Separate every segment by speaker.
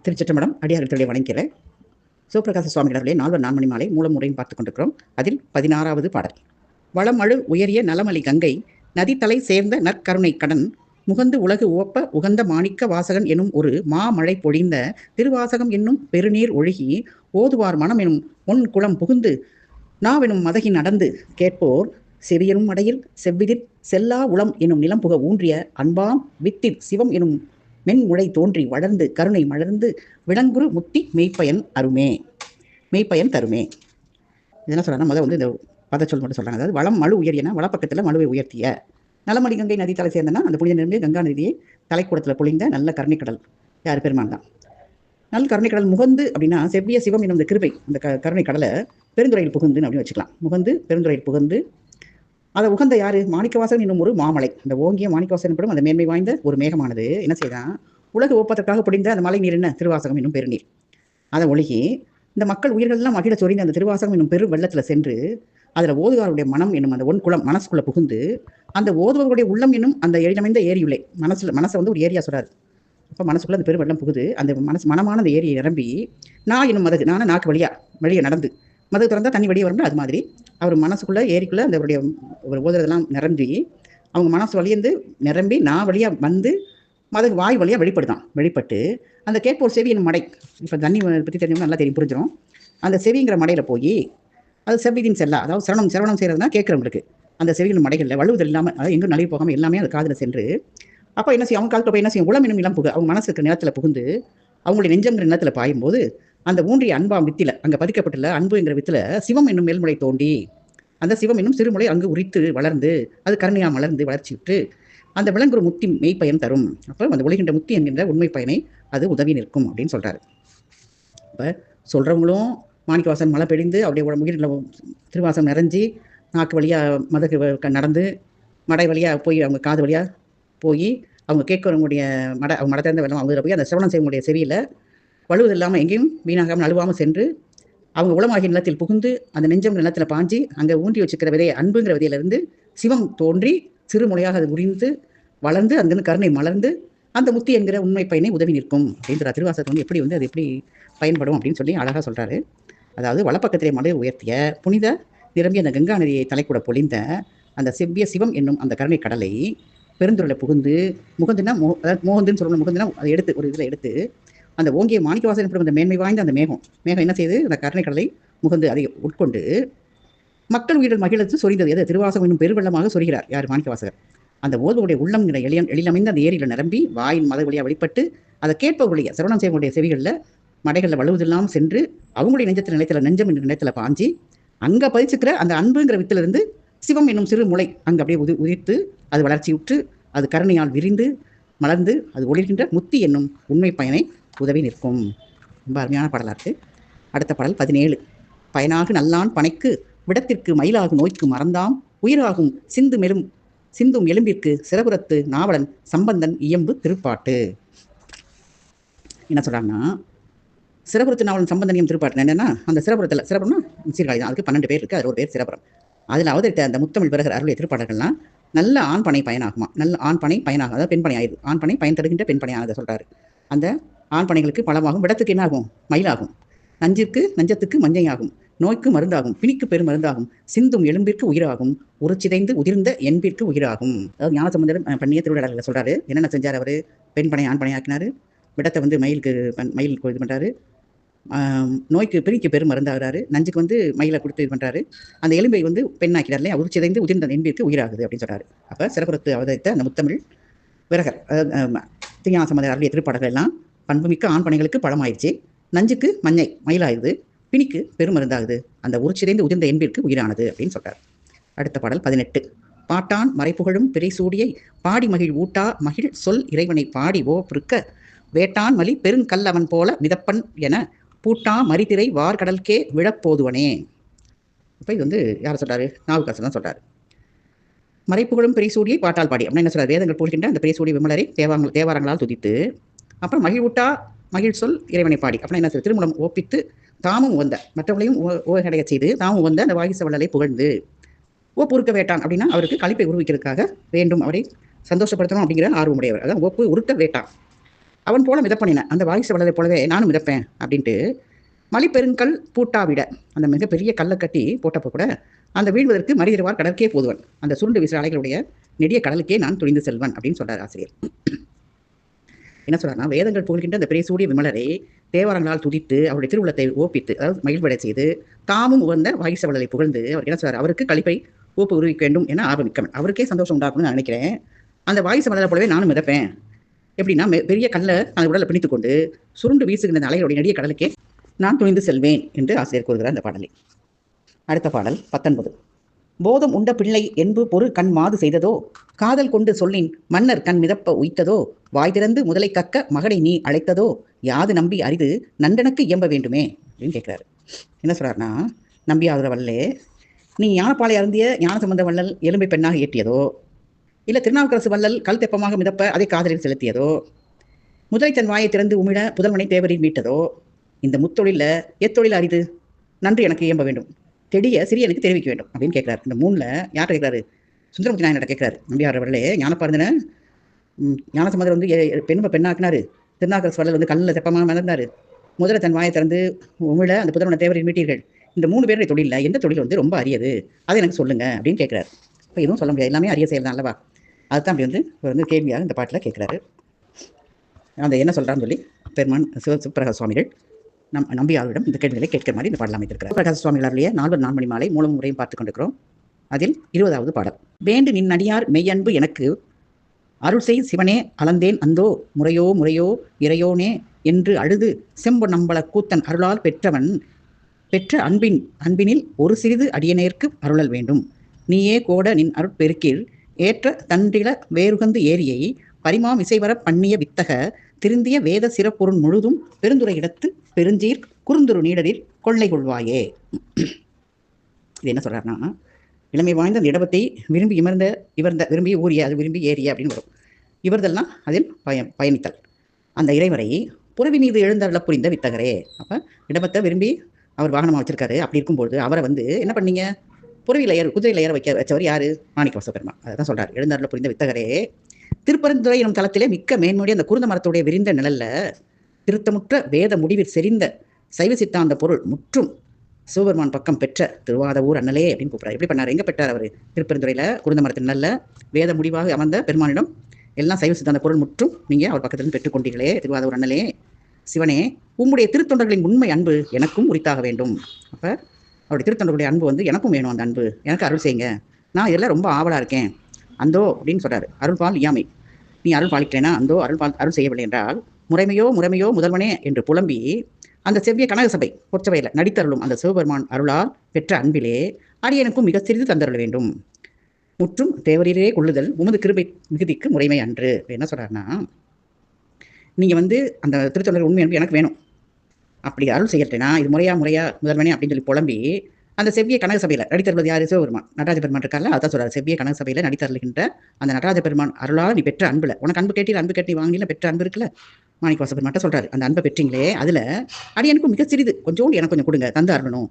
Speaker 1: திருச்சிற்றம்பலம். அடியார்களுடைய வணங்கிறேன். சிவபிரகாச சுவாமிகளே நால்வர் நான்மணி மாலை மூலமுறையும் பார்த்துக் கொண்டிருக்கிறோம். அதில் 16வது பாடல். வளமழு உயரிய நலமலி கங்கை நதித்தலை சேர்ந்த நற்கருணை கடன் முகந்து உலகு ஓப்ப உகந்த மாணிக்க வாசகன் எனும் ஒரு மாமழை பொழிந்த திருவாசகம் என்னும் பெருநீர் ஒழுகி ஓதுவார் மனம் எனும் ஒன் குளம் புகுந்து நாவெனும் மதகி நடந்து கேட்போர் செவியனும் அடையில் செவ்விதிர் செல்லா உளம் எனும் நிலம் புக ஊன்றிய அன்பாம் வித்திர் சிவம் எனும் மென்முளை தோன்றி வளர்ந்து கருணை மலர்ந்து விளங்குரு முத்தி மெய்ப்பயன் அருமே, மெய்ப்பயன் தருமே. இதெல்லாம் சொல்றாங்க. முதல் வந்து இந்த பதச்சொல் மட்டும் சொல்றாங்க. அதாவது வளம் மழு உயரியனா வளப்பக்கத்தில் மழுவை உயர்த்திய, நலமணி கங்கை நதி தலை சேர்ந்தனா அந்த புனித நிரம்பிய கங்கா நதியை தலைக்கூடத்தில் பொழிந்த நல்ல கருணைக்கடல் யார்? பெருமான் தான். நல்ல கருணைக்கடல் முகந்து அப்படின்னா செவ்விய சிவம் என்னும் இந்த கிருபை அந்த கருணை கடலை பெருந்துறையில் புகுந்துன்னு அப்படின்னு வச்சுக்கலாம். முகந்து பெருந்துறையில் புகுந்து அதை உகந்த யாரு? மாணிக்கவாசகன் என்னும் ஒரு மாமலை. அந்த ஓங்கிய மாணிக்கவாசகன் எனப்படும் அந்த மேன்மை வாய்ந்த ஒரு மேகமானது என்ன செய்தான்? உலக ஒப்பதற்காக பொழிந்த அந்த மழை நீர் என்ன? திருவாசகம் என்னும் பெருநீர். அதை ஒழுகி இந்த மக்கள் உயிர்கள்லாம் மகிழ சொரிந்த அந்த திருவாசகம் என்னும் பெரு வெள்ளத்தில் சென்று அதில் ஓதுகாருடைய மனம் என்னும் அந்த ஒன்குளம் மனசுக்குள்ள புகுந்து அந்த ஓதுவர்களுடைய உள்ளம் என்னும் அந்த எழிலமைந்த ஏரியுள்ளே மனசை வந்து ஒரு ஏரியா சொல்றாரு. அப்போ மனசுக்குள்ள அந்த பெரு வெள்ளம் புகுது. அந்த மனமான அந்த ஏரியை நிரம்பி நான் என்னும் மதகு, நானும் நாக்கு வெளியே நடந்து மதகு திறந்தா தண்ணி வெளியே வரும்ல, அது மாதிரி அவர் மனசுக்குள்ள ஏரிக்குள்ள அந்த அவருடைய ஒரு ஓதுறதெல்லாம் நிரம்பி அவங்க மனசு வழியந்து நிரம்பி நான் வழியா வந்து மதகு வாய் வழியா வெளிப்பட்டு அந்த கேட்போர் செவியின் மடை, இப்போ தண்ணி பற்றி தெரிஞ்சவங்க நல்லா தெரியும், புரிஞ்சிடும். அந்த செவிங்கிற மடையில போய் அது செவ்விதின் செல்லா, அதாவது சிரவணம் செய்யறதுனா கேட்குறவங்களுக்கு அந்த செவியின் மடைகளில் வலுவுதல் இல்லாமல், அதாவது எங்கும் நழுவி போகாமல் எல்லாமே அந்த காதில் சென்று அப்போ என்ன செய்யும்? அவங்க காலத்தில் போய் என்ன செய்யும்? உளம் என்னும் இளம் புகு அவங்க மனசுக்கு நிலத்தில் புகுந்து அவங்களுடைய நெஞ்சங்கிற நிலத்தில் பாயும்போது அந்த ஊன்றிய அன்பாம் வித்தில அங்கே பதிக்கப்பட்டுள்ள அன்புங்கிற வித்துல சிவம் என்னும் மேல்முறை தோண்டி அந்த சிவம் என்னும் சிறுமுறை அங்கு உரித்து வளர்ந்து அது கருணையா மலர்ந்து வளர்ச்சி விட்டு அந்த விளங்குற முத்தி மெய்ப்பயன் தரும். அப்போ அந்த ஒளிகின்ற முத்தி என்கின்ற உண்மை பயனை அது உதவி நிற்கும் அப்படின்னு சொல்றாரு. இப்போ சொல்றவங்களும் மாணிக்கவாசன் மழை பெழிந்து அவருடைய முகிரில் திருவாசம் நிறைஞ்சி நாக்கு வழியாக மதகு நடந்து மடை வழியாக போய் அவங்க காது வழியாக போய் அவங்க கேட்கறவங்களுடைய அவங்க மடை திறந்த வெள்ளம் அவங்க போய் அந்த சிரவணம் செய்யக்கூடிய செவியில் வலுவது இல்லாமல் எங்கேயும் வீணாகாமல் நழுவாமல் சென்று அவங்க உளமாகிய நிலத்தில் புகுந்து அந்த நெஞ்சம் நிலத்தில் பாஞ்சி அங்கே ஊன்றி வச்சுக்கிற விதையை அன்புங்கிற விதையிலிருந்து சிவம் தோன்றி சிறுமுறையாக அது உரிந்து வளர்ந்து அங்கிருந்து கருணை மலர்ந்து அந்த முத்தி என்கிற உண்மை பயனை உதவி நிற்கும் அப்படின்ற திருவாசகத்தை வந்து எப்படி வந்து அது எப்படி பயன்படும் அப்படின்னு சொல்லி அழகாக சொல்கிறாரு. அதாவது வலப்பக்கத்திலே மலை உயர்த்திய புனித நிரம்பி அந்த கங்கா நதியை தலைக்கூட பொழிந்த அந்த செவ்விய சிவம் என்னும் அந்த கருணை கடலை பெருந்துறையில் புகுந்து முகந்துன்னா அதாவது மோகந்துன்னு சொல்லணும். முகந்துன்னா அதை எடுத்து ஒரு இதில் எடுத்து அந்த ஓங்கிய மாணிக்கவாசகன் எனப்படும் அந்த மேன்மை வாய்ந்த அந்த மேகம் என்ன செய்யுது? அந்த கருணை கடலை முகந்து அதை உட்கொண்டு மக்கள் உயிரில் மகிழ்ச்சி சொரிந்தது. எது? திருவாசகம் இன்னும் பெருவெள்ளமாக சொரிகிறார் யார்? மாணிக்கவாசகர். அந்த ஓதுவருடைய உள்ளம்ங்கிற எழிலமைந்த அந்த ஏரியில் நிரம்பி வாயின் மத வழியாக வெளிப்பட்டு அதை கேட்பவர்களுடைய சிரவணம் செய்யக்கூடிய செவிகளில் மடைகளில் வலுவதில்லாமல் சென்று அவங்களுடைய நெஞ்சத்தில் நிலையத்தில் நெஞ்சம் என்ற நிலையத்தில் பாஞ்சி அங்கே பதிச்சுக்கிற அந்த அன்புங்கிற வித்திலிருந்து சிவம் என்னும் சிறு முளை அங்கே அப்படியே உதிர்த்து அது வளர்ச்சியுற்று அது கருணையால் விரிந்து மலர்ந்து அது ஒளிர்கின்ற முத்தி என்னும் உண்மை பயனை உதவி நிற்கும். ரொம்ப அருமையான பாடலாக இருக்குது. அடுத்த பாடல் 17. பயனாகு நல்லான் பனைக்கு விடத்திற்கு மயிலாகும் நோய்க்கு மறந்தாம் உயிராகும் சிந்தும் எலும்பிற்கு சிறபுரத்து நாவலன் சம்பந்தன் இயம்பு திருப்பாட்டு. என்ன சொல்றாங்கன்னா, சிறபுரத்து நாவலன் சம்பந்தனியம் திருப்பாட்டு என்னன்னா, அந்த சிறபுரத்தில் சிறப்புறம்னா சீர்காழி தான், அதுக்கு 12 பேர் இருக்குது, அதில் ஒரு பேர் சிறப்புறம். அதில் அவதரித்த அந்த முத்தமிழ் பிறகு அருளிய திருப்பாடல்கள்லாம் நல்ல ஆண் பனை பயனாகுமா, நல்ல ஆண் பனை பயனாகும், அதாவது பெண் பனை ஆயிடுது, ஆண் பனை பயன் தருகின்ற பெண் பனையானதை சொல்றாரு. அந்த ஆண் பனைகளுக்கு பழமாகும், விடத்துக்கு என்ன ஆகும்? மயிலாகும், நஞ்சத்துக்கு மஞ்சையாகும், நோய்க்கு மருந்தாகும், பிணிக்கு பெருமருந்தாகும், சிந்தும் எலும்பிற்கு உயிராகும், உருச்சிதைந்து உதிர்ந்த என்பிற்கு உயிராகும். அதாவது ஞானசம்பந்தர் பண்ணிய திருவிழாவில் சொல்றாரு. என்னென்ன செஞ்சார் அவர்? பெண் பனை ஆண் பனை ஆக்கினாரு, விடத்தை வந்து மயிலுக்கு இது பண்ணுறாரு, நோய்க்கு பிணிக்கு பெரும் மருந்தாகிறாரு, நஞ்சுக்கு வந்து மயிலை கொடுத்து இது பண்ணுறாரு, அந்த எலும்பை வந்து பெண்ணாக்கிறார் இல்லையா, உருச்சிதைந்து உதிர்ந்த என்பிற்கு உயிராகுது அப்படின்னு சொல்றாரு. அப்போ சிறப்புறத்து அவதரித்த அந்த முத்தமிழ் விரகர் திருஞானசம்பந்தர் அருளிய திருப்பாடல்கள் எல்லாம் பண்புமிக்க ஆண் பனைகளுக்கு பழமாயிடுச்சு, நஞ்சுக்கு மயிலாயுது, பிணிக்கு பெருமருந்தாகுது, அந்த உருச்சிதைந்து உதிர்ந்த என்பிற்கு உயிரானது அப்படின்னு சொல்றார். அடுத்த பாடல் 18. பாட்டான் மறைப்புகழும் பிறைசூடியை பாடி மகிழ் ஊட்டா மகிழ் சொல் இறைவனை பாடி ஓ பிருக்க வேட்டான் மலி பெருங்கல்லவன் போல மிதப்பன் என பூட்டா மரிதிரை வார்கடல்கே விழப்போதுவனே. இப்போ இது வந்து யாரை சொல்றாரு? நாவுக்கரசர் தான் சொல்றாரு. மறைப்புகழும் பிறைசூடியை பாட்டால் பாடி அப்படின்னா என்ன சொல்றாரு? வேதங்கள் போகின்ற அந்த பிறைசூடி விமலரை தேவாரங்களால் துதித்து, அப்புறம் மகிழ் ஊட்டா மகிழ் சொல் இறைவனை பாடி அப்படின்னா என்ன சொல்ற? திருமணம் ஓப்பித்து தாமும் வந்த மற்றவர்களையும் ஓகடைய செய்து தாமும் வந்த அந்த வாகிச வள்ளலை புகழ்ந்து ஓப்பு வேட்டான் அப்படின்னா அவருக்கு களிப்பை உருவிக்கிறதுக்காக வேண்டும், அவரை சந்தோஷப்படுத்தணும் அப்படிங்கிற ஆர்வமுடையவர். அதான் ஓப்பு உருட்ட வேட்டான். அவன் போல மிதப்பனின அந்த வாரிசு வளரை போலவே நானும் மிதப்பேன் அப்படின்ட்டு மலிப்பெருங்கல் பூட்டாவிட அந்த மிகப்பெரிய கல்லை கட்டி போட்டப்போ கூட அந்த வீழ்வதற்கு மறிதிருவார் கடற்கே போதுவன் அந்த சுருண்டு வீசுற அலைகளுடைய நெடிய கடலுக்கே நான் துணிந்து செல்வன் அப்படின்னு சொல்றார் ஆசிரியர். என்ன சொல்றாருன்னா, வேதங்கள் புகழ்கின்ற அந்த பிரேசூடிய விமலரை தேவாரங்களால் துதித்து அவருடைய திருவுளத்தை ஓப்பித்து, அதாவது மகிழ்வடை செய்து தாமும் உகந்த வாகிசவளரை புகழ்ந்து அவர் என்ன சொல்றாரு, அவருக்கு கழிப்பை ஊப்பு உருவிக்க வேண்டும் என ஆரம்பிக்கவன், அவருக்கே சந்தோஷம் உண்டாக்கணும்னு நான் நினைக்கிறேன். அந்த வாகிசவளரை போலவே நானும் மிதப்பேன். எப்படின்னா, பெரிய கல்லை அந்த உடலை பிணித்துக் கொண்டு சுருண்டு வீசுகின்ற அலைகளுடைய நெடிய கடலுக்கே நான் துணிந்து செல்வேன் என்று ஆசிரியர் கூறுகிறார் அந்த பாடலில். அடுத்த பாடல் 19. போதம் உண்ட பிள்ளை என்பு பொறு கண் மாது செய்ததோ, காதல் கொண்டு சொல்லின் மன்னர் கண் மிதப்ப உய்த்ததோ, வாய் திறந்து முதலை கக்க மகனை நீ அழைத்ததோ, யாது நம்பி அரிது நண்டனுக்கு இயம்ப வேண்டுமே அப்படின்னு கேட்கிறாரு. என்ன சொல்றாருன்னா, நம்பி ஆகுற வல்லே, நீ ஞானப்பாலை அருந்திய ஞான சம்பந்த வள்ளல் எலும்பை பெண்ணாக ஏற்றியதோ, இல்லை திருநாவுக்கரசு வள்ளல் கல் தெப்பமாக மிதப்ப அதை காதலில் செலுத்தியதோ, முதலை தன் வாயை திறந்து உமிழ புதல்வனை தேவரில் மீட்டதோ, இந்த முத்தொழில எத்தொழில் அரிது நன்று எனக்கு இயம்ப வேண்டும், தெடிய சிறியனுக்கு தெரிவிக்க வேண்டும் அப்படின்னு கேட்கிறார். இந்த மூணில் யார்கிட்ட கேட்கிறாரு? சுந்தரமூர்த்தி நாயன்கிட்ட கேட்கிறாரு. நம்பியார் அவர்களே, ஞானப்பாருந்தன ஞானசம்பந்தர் வந்து பெண்ணாக்குனாரு, திருநாவுக்கரசு வள்ளல் வந்து கல்லில் தெப்பமாக மிதந்தாரு, முதல்ல தன் வாயை திறந்து உமிழ அந்த புதல்வனை தேவரில் மீட்டீர்கள், இந்த 3 பேருடைய தொழிலில் எந்த தொழில் வந்து ரொம்ப அரியது, அதை எனக்கு சொல்லுங்க அப்படின்னு கேட்கிறாரு. இப்போ எதுவும் சொல்ல முடியாது, எல்லாமே அரிய செயல் தான் அல்லவா? அதுதான் அப்படி வந்து கேள்வியாக இந்த பாட்டில் கேட்குறாரு. அந்த என்ன சொல்கிறான்னு சொல்லி பெருமான் சிவபிரகாச சுவாமிகள் நம்பியாரிடம் இந்த கேள்விகளை கேட்கிற மாதிரி இந்த பாடல் அமைத்திருக்கிறார். பிரகாச சுவாமிகளாலேயே 4 மணி மாலை மூலம் முறையும் பார்த்து கொண்டிருக்கிறோம். அதில் 20வது பாடல். வேண்டு நின் அடியார் மெய்யன்பு எனக்கு அருள் செய் சிவனே அளந்தேன் அந்தோ முறையோ முறையோ இறையோனே என்று அழுது செம்பொன்னம்பல கூத்தன் அருளால் பெற்ற அன்பினில் ஒரு சிறிது அடியனேற்கு அருளல் வேண்டும். நீயே கோட நின் அருட்பெருக்கில் ஏற்ற தண்டில வேறுகந்து ஏரியை பரிமாம் இசைவர பண்ணிய வித்தக திருந்திய வேத சிறப்பொருள் முழுதும் பெருந்துரை இடத்து பெருஞ்சீர் குறுந்துரு நீடரில் கொள்ளை கொள்வாயே. இது என்ன சொல்றாருன்னா, இளமை வாய்ந்த அந்த இடவத்தை விரும்பி விரும்பி ஊறிய, அது விரும்பி ஏறிய அப்படின்னு வரும். இவர்தெல்லாம் அதில் பயணித்தல். அந்த இறைவரை புறவி மீது எழுந்தருள புரிந்த வித்தகரே. அப்போ இடபத்தை விரும்பி அவர் வாகனமாக வச்சிருக்காரு. அப்படி இருக்கும்போது அவரை வந்து என்ன பண்ணீங்க, புறவியில் குதிரையில் ஏற வச்சவர் யாரு? மாணிக்கவாச பெருமான். அதான் சொல்றாரு, எழுந்தருள புரிந்த வித்தகரே. திருப்பரந்துரை எனும் தளத்திலே மிக்க மேன்மொழி அந்த குருந்த மரத்துடைய விரிந்த நிழல்ல திருத்தமுற்ற வேத முடிவில் செறிந்த சைவ சித்தாந்த பொருள் முற்றும் சிவபெருமான் பக்கம் பெற்ற திருவாத ஊர் அண்ணலே அப்படின்னு கூப்பிட்றாரு. எப்படி பண்ணார்? எங்கே பெற்றார் அவர்? திருப்பெருந்துறையில் குருந்த மரத்தின் நல்ல வேத முடிவாக அமர்ந்த பெருமானிடம் எல்லாம் சைவ சித்தாந்த பொருள் முற்றும் நீங்கள் அவர் பக்கத்திலிருந்து பெற்றுக்கொண்டீர்களே திருவாத ஊர் அண்ணலே. சிவனே, உம்முடைய திருத்தொண்டர்களின் உண்மை அன்பு எனக்கும் உரித்தாக வேண்டும். அப்போ அவருடைய திருத்தொண்டர்களுடைய அன்பு வந்து எனக்கும் வேணும். அந்த அன்பு எனக்கு அருள் செய்யுங்க, நான் இதெல்லாம் ரொம்ப ஆவலாக இருக்கேன். அந்தோ அப்படின்னு சொல்கிறாரு, அருள்பால் இயாமை. நீ அருள் பாலிக்கிறேனா? அந்தோ அருள் செய்யவில்லை என்றால் முறைமையோ முதல்வனே என்று புலம்பி அந்த செவ்விய கனக சபை பொற்சபையில் நடித்தருளும் அந்த சிவபெருமான் அருளால் பெற்ற அன்பிலே அடியனுக்கும் மிக சிறிது தந்தருள வேண்டும். முற்றும் தேவரீரே கொள்ளுதல் உமது கிருபை மிகுதிக்கு முறைமை அன்று. என்ன சொல்கிறாருன்னா, நீங்கள் வந்து அந்த திருத்தொண்டர் உண்மை அன்பு எனக்கு வேணும், அப்படி அருள் செய்யட்டேனா இது முறையா முதல்வனே அப்படின்னு சொல்லி புலம்பி அந்த செவ்விய கனக சபையில் நடித்தருவது யார்? சிவபெருமான். நடராஜ பெருமான் இருக்கார்ல, அதான் சொல்கிறார். செவ்விய கனக சபையில் நடித்தருளுகின்ற அந்த நடராஜ பெருமான் அருளால் நீ பெற்ற அன்புல, உனக்கு அன்பு கேட்டி வாங்கில பெற்ற அன்பு இருக்குல்ல, மாணிக்கவாச பெருமான் சொல்கிறாரு, அந்த அன்பை பெற்றீங்களே அதில் அடியனுக்கும் மிக சிறிது கொஞ்சோண்டு எனக்கு கொஞ்சம் கொடுங்க, தந்து அருளணும்.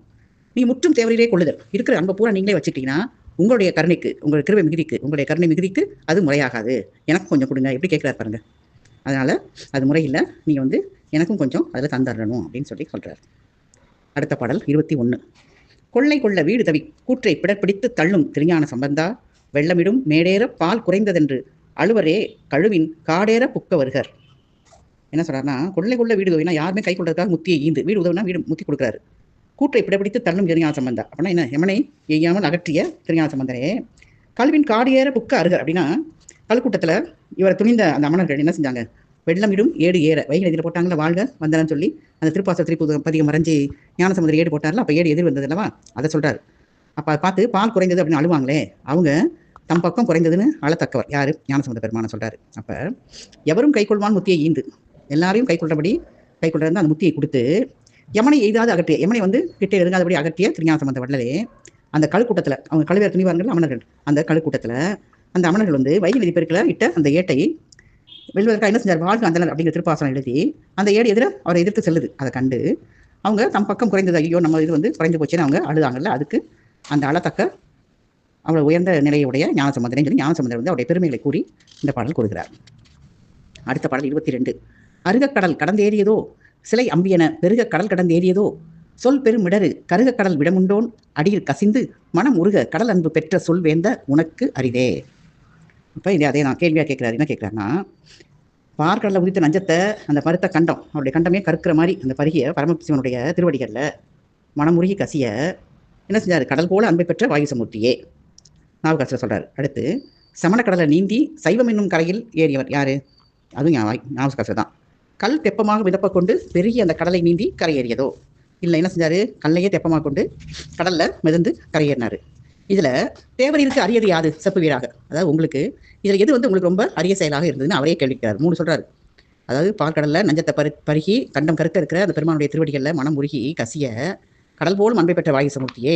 Speaker 1: நீ முற்றும் தேவரீரே கொள்ளுதல், இருக்கிற அன்பை பூரா நீங்களே வச்சுக்கிட்டீங்கன்னா உங்களுடைய கருணைக்கு, உங்களுடைய கிருபை மிகுதிக்கு, உங்களுடைய கருணை மிகுதிக்கு அது முறையாகாது, எனக்கு கொஞ்சம் கொடுங்க. எப்படி கேட்குறாரு பாருங்க. அதனால் அது முறையில் நீங்கள் வந்து எனக்கும் கொஞ்சம் அதில் தந்தரணும் அப்படின்னு சொல்லி சொல்கிறார். அடுத்த பாடல் 21. கொள்ளை கொள்ள வீடு தவி கூற்றை பிடப்பிடித்து தள்ளும் திருஞான சம்பந்தா, வெள்ளமிடும் மேடேற பால் குறைந்ததென்று அழுவரே கழுவின் காடேற புக்க வருகர். என்ன சொல்கிறாருன்னா, கொள்ளை கொள்ள வீடு உதவினா யாருமே கை கொள்றதுக்காக முத்தியை ஈந்து, வீடு உதவினா வீடு முத்தி கொடுக்குறாரு. கூற்றை பிடப்பிடித்து தள்ளும் திருஞான சம்பந்தா அப்படின்னா என்ன? எமனை எய்யாமல் அகற்றிய திருஞான சம்பந்தரே. கழுவின் காடேற புக்க அருகர் அப்படின்னா, கல்கூட்டத்தில் இவரை துணிந்த அந்த அமணர்கள் என்ன செஞ்சாங்க? வெள்ளமிடும் ஏடு ஏற வைகை நதியில் போட்டாங்களா, வாழ்க வந்தனன்னு சொல்லி அந்த திருப்பாசல் பதிகம் மறைஞ்சி ஞானசமுதர் ஏடு போட்டார்ல, அப்போ ஏடு எதிர் வந்தது அல்லவா, அதை சொல்கிறார். அப்போ பார்த்து பால் குறைந்தது அப்படின்னு அழுவாங்களே, அவங்க தம் பக்கம் குறைந்ததுன்னு அழத்தக்கவர் யார்? ஞானசமுதர் பெருமான சொல்கிறாரு. அப்போ எவரும் கைக்கொள்வான் முத்தியை ஈந்து, எல்லாரையும் கைக்கொள்றபடி கைக்கொள்றது அந்த முத்தியை கொடுத்து யமனை எய்தாது அகற்றிய, யமனை வந்து கிட்டே நெருங்காதபடி அகற்றிய திருஞான சம்பந்த வள்ளலே. அந்த கழுக்கூட்டத்தில் அவங்க கழுவேறு துணிவார்கள் அமணர்கள், அந்த கழுக்கூட்டத்தில் அந்த அமணர்கள் வந்து வைகை நதி பெருக்கில் இட்ட அந்த ஏட்டை வெல்வதற்காக என்ன செஞ்சார்? வாழ்க அந்தனர் அப்படிங்கிற திருப்பாசனம் எழுதி அந்த ஏடு அவரை எதிர்த்து செல்லுது. அதை கண்டு அவங்க தம் பக்கம் குறைந்தது, ஐயோ நம்ம இது வந்து குறைந்து போச்சுன்னு அவங்க அழுதாங்கல்ல, அதுக்கு அந்த அழத்தக்க அவளை உயர்ந்த நிலையுடைய ஞானசம்பந்தனை சொல்லி ஞானசம்பந்தர் வந்து அவருடைய பெருமைகளை கூறி இந்த பாடல் கூறுகிறார். அடுத்த பாடல் 22. அருகக்கடல் கடந்தேறியதோ சிலை அம்பியன பெருக கடல் கடந்தேறியதோ சொல் பெருமிடரு கருகக்கடல் விடமுண்டோன் அடியில் கசிந்து மனம் உருக கடல் அன்பு பெற்ற சொல் வேந்த உனக்கு அரிதே. அப்போ இது அதே நான் கேள்வியாக கேட்குறாரு. என்ன கேட்குறாருன்னா, பார்க்கடலில் உதித்த நஞ்சத்தை அந்த பருத்த கண்டம் அவருடைய கண்டமே கருக்கிற மாதிரி அந்த பருகிய பரமசிவனுடைய திருவடிகளில் மனமுருகி கசிய என்ன செஞ்சார்? கடல் போல அன்பை பெற்ற வாயுசமூர்த்தியே நாவுக்கரசர் சொல்கிறார். அடுத்து சமணக்கடலை நீந்தி சைவம் என்னும் கரையில் ஏறியவர் யார்? அதுவும் நாவுக்கரசர் தான். கல் தெப்பமாக மிதப்ப கொண்டு பெருகி அந்த கடலை நீந்தி கரையேறியதோ? இல்லை, என்ன செஞ்சார்? கல்லையே தெப்பமாக கொண்டு கடலில் மிதந்து கரையேறினார். இதில் தேவரீருக்கு அரியது யாது செப்பு வீராக? அதாவது உங்களுக்கு இதில் எது உங்களுக்கு ரொம்ப அரிய செயலாக இருந்ததுன்னு அவரே கேள்விக்கிறார். 3 சொல்கிறார். அதாவது பார்க்கடலில் நஞ்சத்தை பருகி கண்டம் கருக்க இருக்கிற அந்த பெருமானுடைய திருவடிகளில் மனம் உருகி கசிய கடல் போலும் அன்பை பெற்ற வாயு சமூர்த்தியே,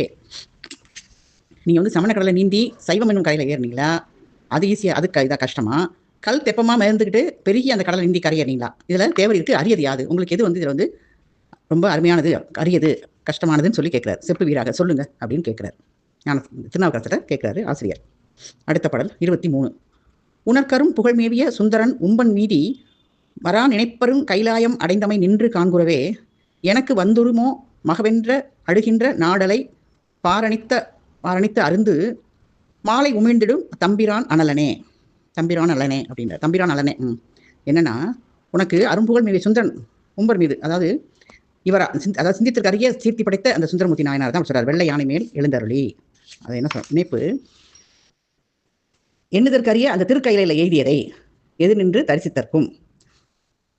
Speaker 1: நீங்கள் சமணக்கடலை நீந்தி சைவம் என்னும் கரையில் ஏறினீங்களா? அது ஈஸியாக, அதுக்கு இதாக கஷ்டமா? கல் தெப்பமாக மிதந்துக்கிட்டு பெருகி அந்த கடலை நீந்தி கரையேறினீங்களா? இதில் தேவரீருக்கு அரியது யாது? உங்களுக்கு எது இதில் ரொம்ப அருமையானது, அரியது, கஷ்டமானதுன்னு சொல்லி கேட்குறாரு. செப்பு வீராக சொல்லுங்க அப்படின்னு கேட்குறாரு. திருநாவுக்கரசரை கேட்குறாரு ஆசிரியர். அடுத்த பாடல் 23. உணர்கரும் புகழ்மேவிய சுந்தரன் உம்பன் மீதி வரா நினைப்பரும் கைலாயம் அடைந்தமை நின்று காண்குறவே எனக்கு வந்துருமோ மகவென்ற அழுகின்ற நாடலை பாரணித்த அருந்து மாலை உமிழ்ந்திடும் தம்பிரான் அனலனே. தம்பிரான் அலனே அப்படின்ற தம்பிரான் அலனே. என்னன்னா, உனக்கு அரும்புகழ் மேவிய சுந்தரன் உம்பர் மீது, அதாவது இவரா, அதாவது சிந்தித்திற்கு அருகே சீர்த்தி படைத்த அந்த சுந்தரமூர்த்தி நாயனார் தான் சொல்றார். வெள்ளை யானை மேல் எழுந்தருளி, அதை என்ன நினைப்பு எண்ணுதற்கரிய அந்த திருக்கையில எய்தியதை எது நின்று தரிசித்தற்கும்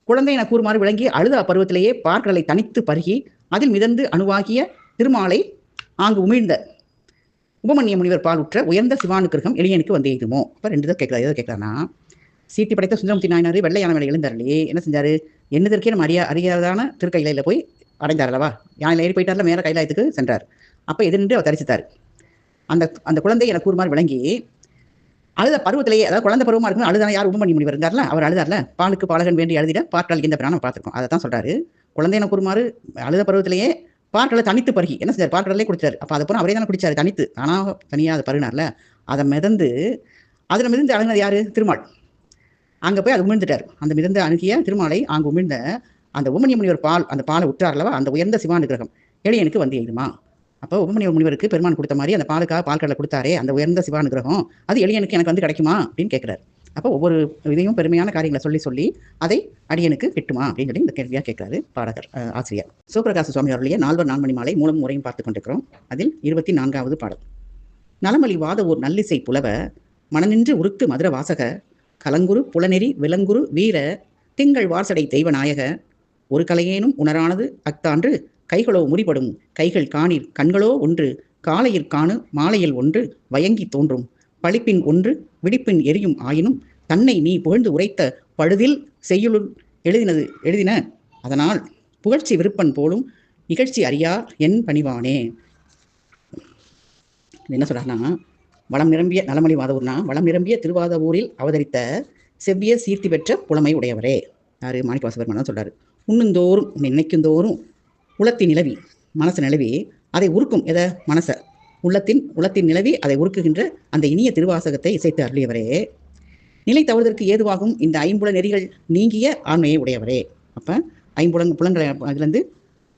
Speaker 1: குழந்தை என கூறுமாறு விளங்கி அழுத அப்பருவத்திலேயே பார்க்கடலை தனித்து பருகி அதில் மிதந்து அணுவாகிய திருமாலை ஆங்கு உமிழ்ந்த உபமன்ய முனிவர் பால் உற்ற உயர்ந்த சிவானுக்கிரகம் எளியனுக்கு வந்து எய்துமோ? அப்போ 2 தான் கேட்குறாரு. எதை கேட்குறாருன்னா, சீட்டி படைத்த சுந்தரமூர்த்தி நாயனார் வெள்ளை யானை மேலே எழுந்தருளி என்ன செஞ்சாரு? எண்ணுதற்கே நம்ம அறியாதான திருக்கையில போய் அடைந்தார் அல்லவா? யானையில் ஏறி போயிட்டார்ல, மேலே கைலாயத்துக்கு சென்றார். அப்போ எது நின்று அவர் தரிசித்தார். அந்த குழந்தை என கூறுமாறு விளங்கி அழுத பருவத்திலேயே, அதாவது குழந்தை பருவமாக இருக்கும் அழுதான யார்? உபமணி முனிவர் இருந்தார்ல, அவர் அழுதார்ல, பாலுக்கு பாலகன் வேண்டி எழுதிட பார்க்கடல் இந்த பிராணம் பார்த்துருக்கோம். அதை தான் சொல்றாரு. குழந்தை என கூறுமாறு அழுத பருவத்திலேயே பார்க்கடலை தனித்து பருகி என்ன செஞ்சார்? பார்க்கடலே குடிச்சார். அப்போ அதை போனால் அவரே தானே குடிச்சார் தனித்து, ஆனால் தனியாக அதை பருகினார்ல, அதை அதில் மிதந்து அழுகினது யாரு? திருமால். அங்கே போய் அது உமிழ்ந்துட்டார். அந்த மிதந்து அணுகிய திருமாலை அங்கு உமிழ்ந்த அந்த உபமன்ய முனிவர் அந்த பாலை உற்றார்லவா, அந்த உயர்ந்த சிவானுக்கிரகம் எளியனுக்கு வந்து எய்துமா? அப்போ உபமன்ய முனிவருக்கு பெருமான் கொடுத்த மாதிரி அந்த பாலுக்காக பால்கடலை கொடுத்தாரே அந்த உயர்ந்த சிவானுக்கிரகம் அது எளியனுக்கு எனக்கு கிடைக்குமா அப்படின்னு கேட்குறாரு. அப்போ ஒவ்வொரு இதையும் பெருமையான காரியங்களை சொல்லி அதை அடியனுக்கு கிட்டுமா அப்படின்னு சொல்லி இந்த கேள்வியாக கேட்குறாரு பாடகர் ஆசிரியர். சிவபிரகாச சுவாமி அவருடைய 4 நான்மணி மாலை மூலம் முறையும் பார்த்து கொண்டிருக்கிறோம். அதில் 24வது பாடல். நலமலி வாத ஓர் நல்லிசை புலவ மனநின்று உருக்கு மதுர வாசக கலங்குரு புலநெறி விலங்குரு வீர திங்கள் வார்சடை தெய்வநாயக ஒரு கலையேனும் உணரானது அக்தான்று கைகளோ முறிபடும் கைகள் காணீர் கண்களோ ஒன்று காலையில் காணு மாலையில் ஒன்று வயங்கி தோன்றும் பழிப்பின் ஒன்று விடிப்பின் எரியும் ஆயினும் தன்னை நீ புகழ்ந்து உரைத்த பழுதில் செய்யுளுள் எழுதின அதனால் புகழ்ச்சி விருப்பன் போலும் நிகழ்ச்சி அறியார் என் பணிவானே. என்ன சொல்றாருன்னா, வளம் நிரம்பிய நலமணி வாதவூர்னா வளம் நிரம்பிய திருவாதவூரில் அவதரித்த செவ்விய சீர்த்தி பெற்ற புலமை உடையவரே. யாரு? மாணிக்கவாசகர் தான் சொல்றாரு. உண்ணுந்தோறும் நினைக்குந்தோறும் உளத்தின் நிலவி மனசு நிலவி அதை உருக்கும் எதை? மனசை உள்ளத்தின் நிலவி அதை உருக்குகின்ற அந்த இனிய திருவாசகத்தை இசைத்து அருளியவரே. நிலை தவறுதற்கு ஏதுவாகும் இந்த ஐம்புல நெறிகள் நீங்கிய ஆண்மையை உடையவரே. அப்போ புலங்களை அதிலிருந்து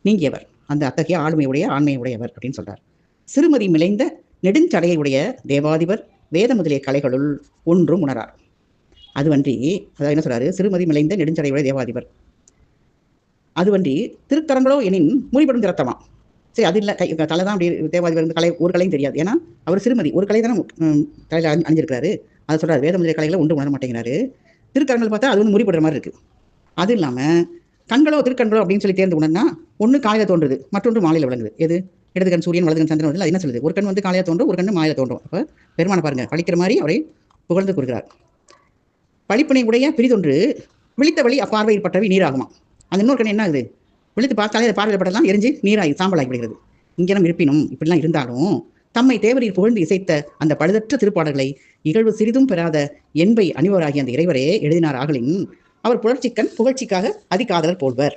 Speaker 1: நீங்கியவர், அந்த அத்தகைய ஆளுமையுடைய ஆண்மையை உடையவர் அப்படின்னு சொல்றார். சிறுமதி மிளைந்த நெடுஞ்சடையை உடைய தேவாதிபர் வேத முதலிய கலைகளுள் ஒன்றும் உணரார். அதுவன்றி, அதாவது என்ன சொல்றாரு? சிறுமதி மிளைந்த நெடுஞ்சடையுடைய தேவாதிபர் அதுவன்றி திருக்கரங்களோ எனின் முறிபடும் திறத்தமா. சரி, அது இல்லை, தலை தான் அப்படி தேவாதிபர் கலை ஒரு கலையும் தெரியாது. ஏன்னா அவர் சிறுமதி ஒரு கலை தானே தலையில் அணிஞ்சிருக்கிறாரு. அதை சொல்றாரு, வேத முதலிய கலைகளை ஒன்றும் உணர மாட்டேங்கிறாரு. திருக்கரங்கள் பார்த்தா அது முறிபடுற மாதிரி இருக்கு. அது இல்லாமல் கண்களோ திருக்கண்களோ அப்படின்னு சொல்லி தேர்ந்து உணர்னா ஒன்று காலையில் தோன்றுது, மற்றொன்று மாலையில் விளங்குது. எது? இடது கண் சூரியன், வலது கண் சந்திரன் வருது. அது என்ன சொல்லுது? ஒரு கண் காலையில் தோன்றும், ஒரு கண் மாலையில் தோன்றும். அப்போ பெருமான பாருங்க, பழிக்கிற மாதிரி அவரை புகழ்ந்து கூறுகிறார். பழிப்பினை உடைய பிரிதொன்று விழித்த வழி அப்பார்வையில் பட்டவை நீராகுமா. அந்த இன்னொரு கண் என்ன ஆகுது? விழித்து பார்த்தாலே அதை பார்வையில் பட்டதான் எரிஞ்சு நீராகி சாம்பலாகி விடுகிறது. இங்கெல்லாம் இருப்பினும் இப்படிலாம் இருந்தாலும் தம்மை தேவரில் புகழ்ந்து இசைத்த அந்த பழுதற்ற திருப்பாடல்களை இகழ்வு சிறிதும் பெறாத என்பை அணிவராகிய அந்த இறைவரே எழுதினார் ஆகலின் அவர் புகழ்ச்சிக்காக அதிகாதலர் போல்வர்.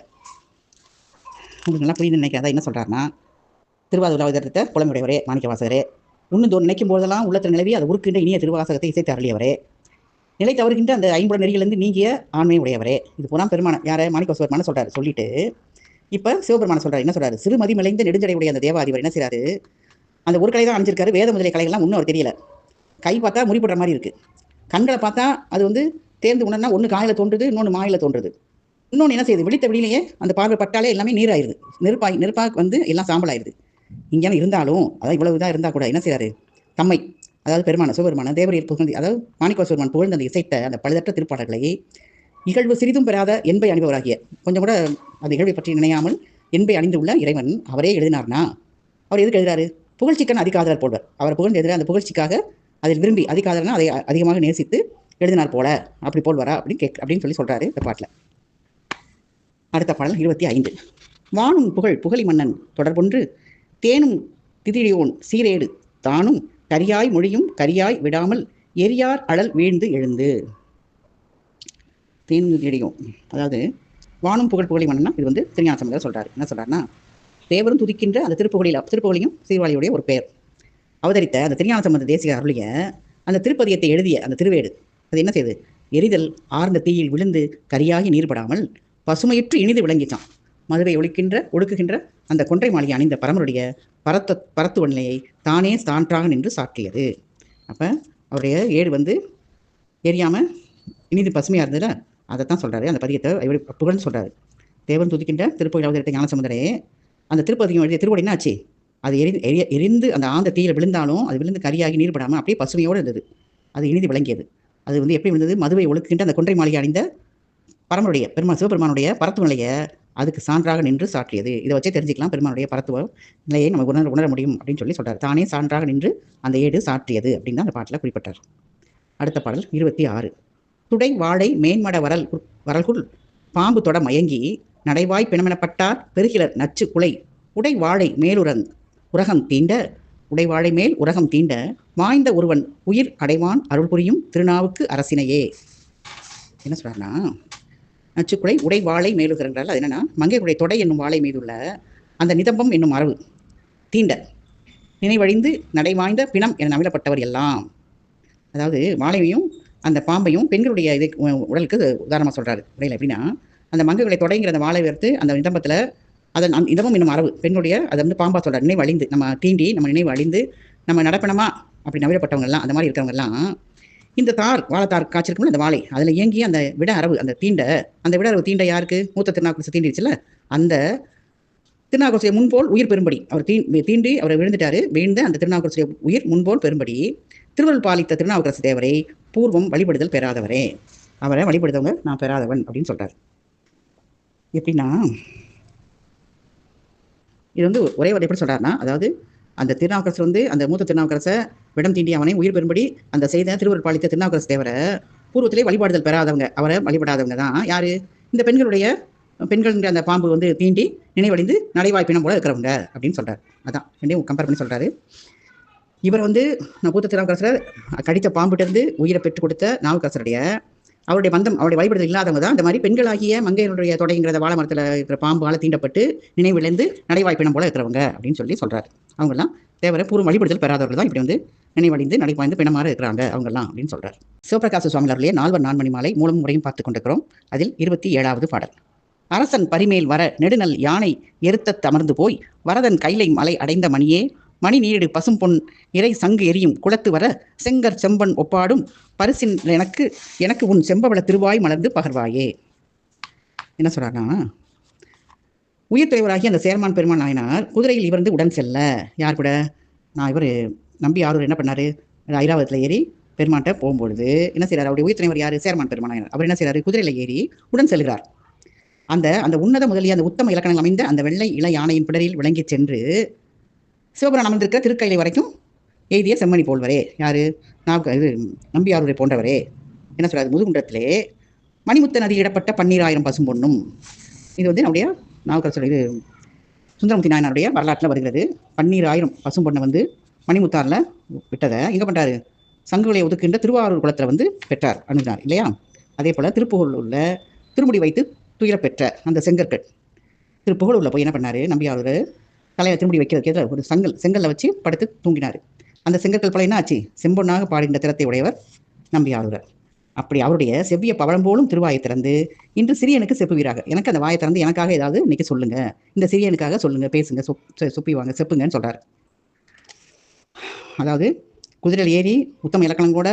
Speaker 1: உங்களுக்கு நல்லா புரியுது நினைக்காத. என்ன சொல்றாருன்னா, திருவாதூர் அவதரித்த புலமையுடையவரே, மாணிக்கவாசகரே, உண்ணுந்தோர் நினைக்கும் போதெல்லாம் உள்ளத்தில் நிலவி அதை உருக்கின்ற இனிய திருவாசகத்தை இசைத்து அருளியவரே, நிலை தவறுகின்ற அந்த ஐம்புல நெறியிலிருந்து நீங்கிய ஆண்மை உடையவரே. இது பூரா பெருமான யாரை மாணிக்கவாசகர் சொல்றாரு. சொல்லிட்டு இப்போ சிவபெருமான சொல்றாரு. என்ன சொல்றாரு? சிறுமதி மிளைந்த நெடுஞ்சடை உடைய அந்த தேவாதிபர் என்ன செய்றாரு? அந்த ஒரு கலை தான் அணிஞ்சிருக்காரு. வேத முதலிய கலைகள்லாம் இன்னும் அவர் தெரியல. கை பார்த்தா முறிப்படுற மாதிரி இருக்கு. கண்களை பார்த்தா அது வந்து தேர்ந்து உணர்னா ஒன்று காயில தோன்றுது, இன்னொன்று மாயில தோன்றுது. இன்னொன்று என்ன செய்யுது? விழித்த வெளியிலேயே அந்த பார்வை பட்டாலே எல்லாமே நீராயிருது. நெருப்பாக வந்து எல்லாம் சாம்பல் ஆயிடுது. இங்கே இருந்தாலும் அதாவது இவ்வளவு இதாக இருந்தால் கூட என்ன செய்றாரு? தம்மை அதாவது பெருமான சிவபெருமான தேவரையில் புகழ்ந்து அதாவது மாணிக்கவாசகர் புகழ்ந்து அந்த இசைத்த அந்த பழுதற்ற திருப்பாடல்களை இகழ்வு சிறிதும் பெறாத என்பை அணிபவராகிய கொஞ்சம் கூட அந்த இகழ்வை பற்றி நினையாமல் என்பை அணிந்துள்ள இறைவன் அவரே எழுதினார்னா அவர் எதுக்கு எழுதுறாரு? புகழ்ச்சிக்கன் அதிகாதலர் போல்வர். அவர் புகழ்ந்து எழுதுற அந்த புகழ்ச்சிக்காக அதில் விரும்பி அதிகாதலனா அதை அதிகமாக நேசித்து எழுதினார் போல அப்படி போல்வரா அப்படின்னு சொல்லி சொல்றாரு இந்த பாட்டில். அடுத்த பாடல் 25. வானும் புகழ் புகழி மன்னன் தொடர்பொன்று தேனும் திதிழியோன் சீரேடு தானும் கரியாய் மொழியும் கரியாய் விடாமல் எரியார் அழல் வீழ்ந்து எழுந்து. தேனும் திதிழியோன் அதாவது வானும் புகழ் புகழி மன்னன்னா இது வந்து திருஞான சம்பந்தர் சொல்றாரு. என்ன சொல்றாருன்னா, தேவரும் துதிக்கின்ற அந்த திருப்புகழையும் சீர்காழியுடைய ஒரு பெயர் அவதரித்த அந்த திருஞான சம்பந்த தேசிக அருளிய அந்த திருப்பதியத்தை எழுதிய அந்த திருவேடு அது என்ன செய்யுது? எரிதல் ஆர்ந்த தீயில் விழுந்து கரியாகி நீர்படாமல் பசுமையுற்று இனிது விளங்கிச்சான். மதுவை ஒழுக்குகின்ற அந்த கொன்றை மாளிகை அணிந்த பரமருடைய பரத்துவ நிலையை தானே சான்றாக நின்று சாற்றியது. அப்போ அவருடைய ஏடு வந்து எரியாமல் இனிது பசுமையாக இருந்ததுல அதைத்தான் சொல்கிறாரு. அந்த பதியத்தை புகழ்ந்து சொல்கிறாரு. தேவன் துதிக்கின்ற திருப்பதி அவதரித்த ஞானசமுதரே அந்த திருப்பதியும் எழுதிய திருவடி என்ன ஆச்சு? அது எரிந்து அந்த ஆந்த தீயில் விழுந்தாலும் அது விழுந்து கரியாகி நீர்படாமல் அப்படியே பசுமையோடு இருந்தது. அது இனிது விளங்கியது. அது வந்து எப்படி இருந்தது? மதுவை ஒழுக்குகின்ற அந்த கொன்றை மாளிகை அணிந்த பரமருடைய சிவபெருமானுடைய பரத்துவ நிலையை அதுக்கு சான்றாக நின்று சாற்றியது. இதை வச்சே தெரிஞ்சுக்கலாம் பெருமானுடைய பரத்துவ நிலையை நம்ம உணர முடியும் அப்படின்னு சொல்லி சொல்றாரு. தானே சான்றாக நின்று அந்த ஏடு சாற்றியது அப்படின்னு தான் அந்த பாட்டில் குறிப்பிட்டார். அடுத்த பாடல் 26. துடை வாழை மேன்மட வரல்குள் பாம்பு தொட மயங்கி நடைவாய் பிணமெனப்பட்டார் பெருகிலர் நச்சு குலை உடை வாழை உரகம் தீண்ட வாய்ந்த ஒருவன் உயிர் அடைவான் அருள் புரியும் திருநாவுக்கு அரசினையே. என்ன சொல்றாருன்னா, நச்சுக்குலை உடை வாழை மேலுகிறார்கள். அது என்னன்னா, மங்கையுடைய தொடை என்னும் வாழை மீதுள்ள அந்த நிதம்பம் என்னும் மரபு தீண்ட நினைவழிந்து நடைவாய்ந்த பிணம் என நவிலப்பட்டவர் எல்லாம். அதாவது வாழையையும் அந்த பாம்பையும் பெண்களுடைய இதை உடலுக்கு உதாரணமாக சொல்றாரு. உடையில எப்படின்னா, அந்த மங்கைகளை தொடைங்கிற அந்த வாழை எடுத்து அந்த நிதம்பத்தில் அதன் இதமும் இன்னும் மரபு பெண்களுடைய அதை வந்து பாம்பா சொல்றாரு. நினைவு அழிந்து நம்ம தீண்டி நம்ம நினைவு அழிந்து நம்ம நடப்பணமா அப்படி நவிலப்பட்டவங்கெல்லாம் அந்த மாதிரி இருக்கிறவங்கெல்லாம் இந்த வாழைத்தார் காய்ச்சிருக்கும் அந்த வாழை அதில் இயங்கி அந்த விட அரவு அந்த விட அரவு தீண்ட யாருக்கு? மூத்த திருநாவுக்கரசு தீண்டிடுச்சுல, அந்த திருநாவுக்கரசுடைய முன்போல் உயிர் பெரும்படி அவர் தீண்டி அவர் விழுந்துட்டாரு. விழுந்த அந்த திருநாவுக்கரசுடைய உயிர் முன்போல் பெரும்படி திருவருள் பாலித்த திருநாவுக்கரசு தேவரை பூர்வம் வழிபடுதல் பெறாதவரே. அவரை வழிபடுதவங்க நான் பெறாதவன் அப்படின்னு சொல்றாரு. எப்படின்னா, இது வந்து ஒரே எப்படி சொல்றாருன்னா, அதாவது அந்த திருநாவுக்கரசர் வந்து அந்த மூத்த திருநாவுக்கரசை விடம் தீண்டி அவனை உயிர் பெறும்படி அந்த செய்த திருவருள் பாலித்த திருநாவுக்கரசு தேவரை பூர்வத்திலே வழிபாடுதல் பெறாதவங்க, அவரை வழிபடாதவங்க தான் யாரு? இந்த பெண்கள் அந்த பாம்பு வந்து தீண்டி நினைவடைந்து நடைவாய்ப்பினம் போல இருக்கிறவங்க அப்படின்னு சொல்றாரு. அதான் ரெண்டையும் கம்பேர் பண்ணி சொல்றாரு. இவர் வந்து மூத்த திருநாவுக்கரசர் கடித்த பாம்புகிட்ட இருந்து உயிரை பெற்றுக் கொடுத்த நாவுக்கரசருடைய அவருடைய வழிபடுதல் இல்லாதவங்க தான் இந்த மாதிரி பெண்களாகிய மங்கையனுடைய தொடைங்கிற வாழை மரத்தில் இருக்கிற பாம்பால் தீண்டப்பட்டு நினைவிழந்து நடைவாய்ப்பினம் போல இருக்கிறவங்க அப்படின்னு சொல்லி சொல்றாரு. அவங்கெல்லாம் தேவரை பூர்வம் வழிபடுதல் பெறாதவர்கள் தான் இப்படி வந்து நினைவடைந்து நடைபாய்ந்து பிணமாற இருக்கிறாங்க அவங்கெல்லாம் அப்படின்னு சொல்றாரு. சிவபிரகாச சுவாமிகளுடைய 4 நான்மணி மாலை மூலம் முறையும் பார்த்து கொண்டிருக்கிறோம். அதில் 27வது பாடல். அரசன் பரிமேல் வர நெடுநல் யானை எருத்தத் அமர்ந்து போய் வரதன் கைலை மலை அடைந்த மணியே மணி நீடு பசும் பொன் இறை சங்கு எரியும் குளத்து வர செங்கர் செம்பன் ஒப்பாடும் பரிசின் எனக்கு உன் செம்பவள திருவாய் மலர்ந்து பகர்வாயே. என்ன சொல்றாருன்னா, உயிர் தலைவராகி அந்த சேர்மான் பெருமான் நாயனார் குதிரையில் இவர் வந்து உடன் செல்ல யார் கூட? இவர் நம்பி ஆரூர் என்ன பண்ணாரு? ஐராவதத்தில் ஏறி பெருமான்கிட்ட போகும்பொழுது என்ன செய்யறாரு? அவருடைய உயிர் தலைவர் யாரு? சேர்மான் பெருமான் நாயனார். அவர் என்ன செய்யறாரு? குதிரையில் ஏறி உடன் செல்கிறார். அந்த உன்னத முதலிய அந்த உத்தம இலக்கணங்கள் அமைந்த அந்த வெள்ளை இள யானையின் பிடரில் விளங்கி சென்று சிவபுரான் அமர்ந்திருக்கிற திருக்கைலை வரைக்கும் எய்திய செம்மணி போல்வரே. யாரு? நம்பியாரூரை போன்றவரே. என்ன சொல்றாரு? முதுகுன்றத்திலே மணிமுத்த நதி இடப்பட்ட 12,000 பசும் பொண்ணும். இது வந்து நம்முடைய நாவுக்கரசர் சுந்தரமூர்த்தி நாயனாருடைய வரலாற்றில் வருகிறது. 12,000 பசும் பொண்ணை வந்து மணிமுத்தாரில் விட்டதை எங்கே பண்ணுறாரு? சங்குகளை ஒதுக்கின்ற திருவாரூர் குளத்தில் வந்து பெற்றார், அணுகினார் இல்லையா? அதே போல் திருப்புகழூரில் திருமுடி வைத்து துயில பெற்ற அந்த செங்கற்கள் திருப்புகழூரில் போய் என்ன பண்ணார்? நம்பியாரூர் தலையை திருமுடி வைக்கிறதுக்கு ஒரு செங்கல்ல வச்சு படுத்து தூங்கினார். அந்த செங்கற்கள் போல என்ன ஆச்சு? செம்பொன்னாக பாடுகின்ற திறத்தை உடையவர் நம்பியாரூரர். அப்படி அவருடைய செவ்விய பவளம் போலும் திருவாயை திறந்து இன்று சிறியனுக்கு செப்புவீராக. எனக்கு அந்த வாயை திறந்து எனக்காக ஏதாவது இன்னைக்கு சொல்லுங்க, இந்த சிறியனுக்காக சொல்லுங்க, பேசுங்க, சொப்பிவாங்க, செப்புங்கன்னு சொல்றாரு. அதாவது குதிரையில் ஏறி உத்தம இலக்கணம் கூட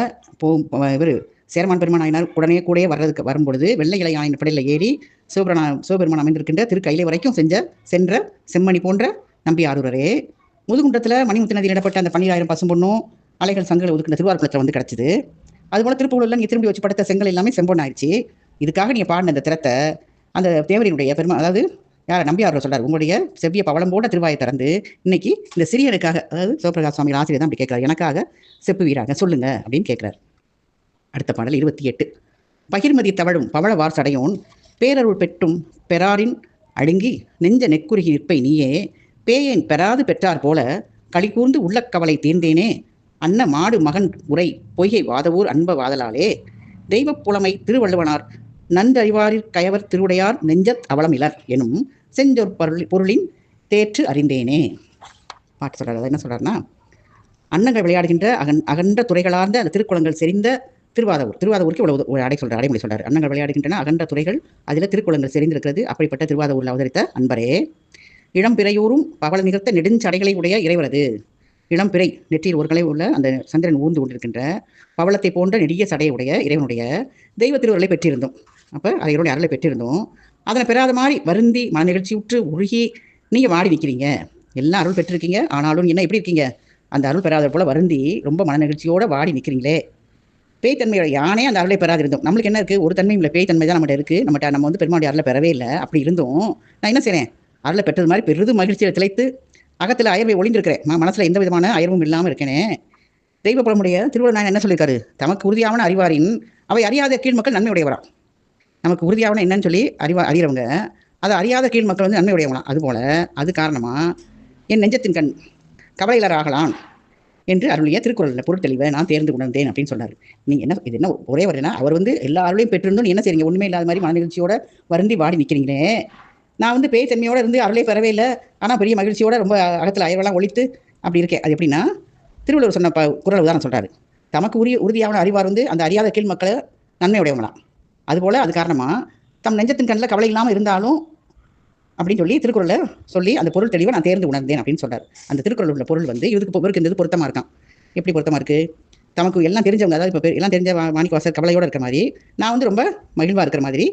Speaker 1: இவர் சேரமான் பெருமான் ஆயினார் உடனே கூட வரும்பொழுது வெள்ளை இலை ஆயின் படையில் ஏறி சிவபெருமான் அமைந்திருக்கின்ற திருக்கைலை வரைக்கும் சென்ற செம்மணி போன்ற நம்பி ஆரூரரே, முதுகுன்றத்தில் மணிமுத்து நதியில் இடப்பட்ட அந்த 12,000 பசும்பொன்னும் அலைகள் சங்கங்கள் ஒதுக்கின்ற திருவாரூரத்தில் வந்து கிடச்சிது. அதுபோல் திருப்பூரில் நீங்கள் திரும்பி வச்சு படுத்த செங்கல் எல்லாமே செம்பொன் ஆயிடுச்சு. இதுக்காக நீங்கள் பாடின இந்த திறத்தை அந்த தேவரினுடைய பெருமா, அதாவது யார் நம்பியார் சொல்றாரு, உங்களுடைய செவ்விய பவளம் போட திருவாயை திறந்து இன்னைக்கு இந்த சிறியனுக்காக, அதாவது சிவபிரகாஷ் சுவாமிகள் ஆசிரியர் தான் அப்படி கேட்கிறார், எனக்காக செப்பு வீராக சொல்லுங்க அப்படின்னு கேட்கிறார். அடுத்த பாடல் 28. பகிர்மதி தவழும் பவள வார்சடையோன் பேரருள் பெற்றும் பெறாரின் அழுங்கி நெஞ்ச நெக்குருகி நிற்பை நீயே பேயேன் பெறாது பெற்றார் போல களிகூர்ந்து உள்ள கவலை தீர்ந்தேனே அன்ன மாடு மகன் உரை பொய்கை வாதவூர் அன்ப வாதலாலே தெய்வ புலமை திருவள்ளுவனார் நன்றறிவாரிற் கயவர் திருவுடையார் நெஞ்சத் அவலம் இலர் எனும் செஞ்சொற் பொருளின் தேற்று அறிந்தேனே. பாட்டு சொல்றாரு. என்ன சொல்றாருன்னா, அன்னங்கள் விளையாடுகின்ற அகன்ற துறைகளார்ந்த அந்த திருக்குளங்கள் செறிந்த திருவாதூருக்கு இவ்வளவு ஒரு அடைமொழி சொல்றாரு. அன்னங்கள் விளையாடுகின்றன அகன்ற துறைகள், அதில் திருக்குளங்கள் செறிந்திருக்கிறது. அப்படிப்பட்ட திருவாதூரில் அவதரித்த அன்பரே, இளம்பிறையூரும் பவள நிகழ்த்த நெடுஞ்சடைகளை உடைய இறைவரது. இளம்பிறை நெற்றியில் ஒரு கலை உள்ள அந்த சந்திரன் ஊர்ந்து கொண்டிருக்கின்ற பவளத்தை போன்ற நெடிய சடையுடைய இறைவனுடைய தெய்வ திருவருளை பெற்றிருந்தோம். அப்போ அதை இறைவனுடைய அருளை பெற்றிருந்தோம். அதனை பெறாத மாதிரி வருந்தி மன நிகழ்ச்சி உற்று உருகி நீங்கள் வாடி நிற்கிறீங்க. எல்லாம் அருள் பெற்றிருக்கீங்க, ஆனாலும் என்ன எப்படி இருக்கீங்க, அந்த அருள் பெறாத போல வருந்தி ரொம்ப மன நிகழ்ச்சியோடு வாடி நிற்கிறீங்களே. பேய்த்தன்மையோட யானே அந்த அருளை பெறாது இருந்தோம். நம்மளுக்கு என்ன இருக்குது, ஒரு தன்மையும் இல்லை, பேய்த்தன்மை தான் நம்மகிட்ட இருக்குது. நம்ம வந்து பெருமாளுடைய அருளை பெறவே இல்லை. அப்படி இருந்தும் நான் என்ன செய்கிறேன், அருளை பெற்றது மாதிரி பெரிதும் மகிழ்ச்சியை திளைத்து அகத்தில் அயர்வை ஒளிந்திருக்கிறேன். மனசில் எந்த விதமான அயர்வும் இல்லாமல் இருக்கேனே. தெய்வ புலமுடைய திருவள்ளுவர் என்னன்னு சொல்லியிருக்காரு, தமக்கு உறுதியாவன அறிவாரின் அவை அறியாத கீழ் மக்கள் நன்மை உடையவராம். நமக்கு உறுதியாவன என்னன்னு சொல்லி அறிகிறவங்க அதை அறியாத கீழ் மக்கள் வந்து நன்மை உடையவங்களாம். அதுபோல் அது காரணமாக என் நெஞ்சத்தின் கண் கவலையிலர் ஆகலான் என்று அருளிய திருக்குறளில் பொருட்தெளிவை நான் தேர்ந்து உணர்ந்தேன் அப்படின்னு சொன்னார். நீங்கள் என்ன, இது என்ன ஒரே வரேன்னா, அவர் வந்து எல்லா அருளையும் பெற்றிருந்தோம், என்ன செய்றீங்க, ஒன்றுமே இல்லாத மாதிரி மன நிகழ்ச்சியோட வருந்தி வாடி நிற்கிறீங்களே. நான் வந்து பேய் தன்மையோடு இருந்து அருளை பெறவே இல்லை, ஆனால் பெரிய மகிழ்ச்சியோட ரொம்ப அகத்தில் அயர்வெல்லாம் ஒழித்து அப்படி இருக்கேன். அது எப்படின்னா, திருவள்ளுவர் சொன்ன குறள் உதாரணம் சொல்கிறாரு. தமக்கு உறுதியான அறிவார் வந்து அந்த அறியாத கீழ் மக்களை நன்மை உடையவங்களாம். அதுபோல் அது காரணமாக தம் நெஞ்சத்தின் கண்ணில் கவலை இல்லாமல் இருந்தாலும் அப்படின்னு சொல்லி திருக்குறளில் சொல்லி அந்த பொருள் தெளிவை நான் தேர்ந்து உணர்ந்தேன் அப்படின்னு சொல்கிறார். அந்த திருக்குறள் உள்ள பொருள் வந்து இவருக்கு இந்த பொருத்தமாக இருக்கான். எப்படி பொருத்தமாக இருக்குது, தமக்கு எல்லாம் தெரிஞ்சவங்க, அதாவது இப்போ எல்லாம் தெரிஞ்ச மாணிக்கவாசர் கவலையோடு இருக்கிற மாதிரி நான் வந்து ரொம்ப மகிழ்வாக இருக்கிற மாதிரி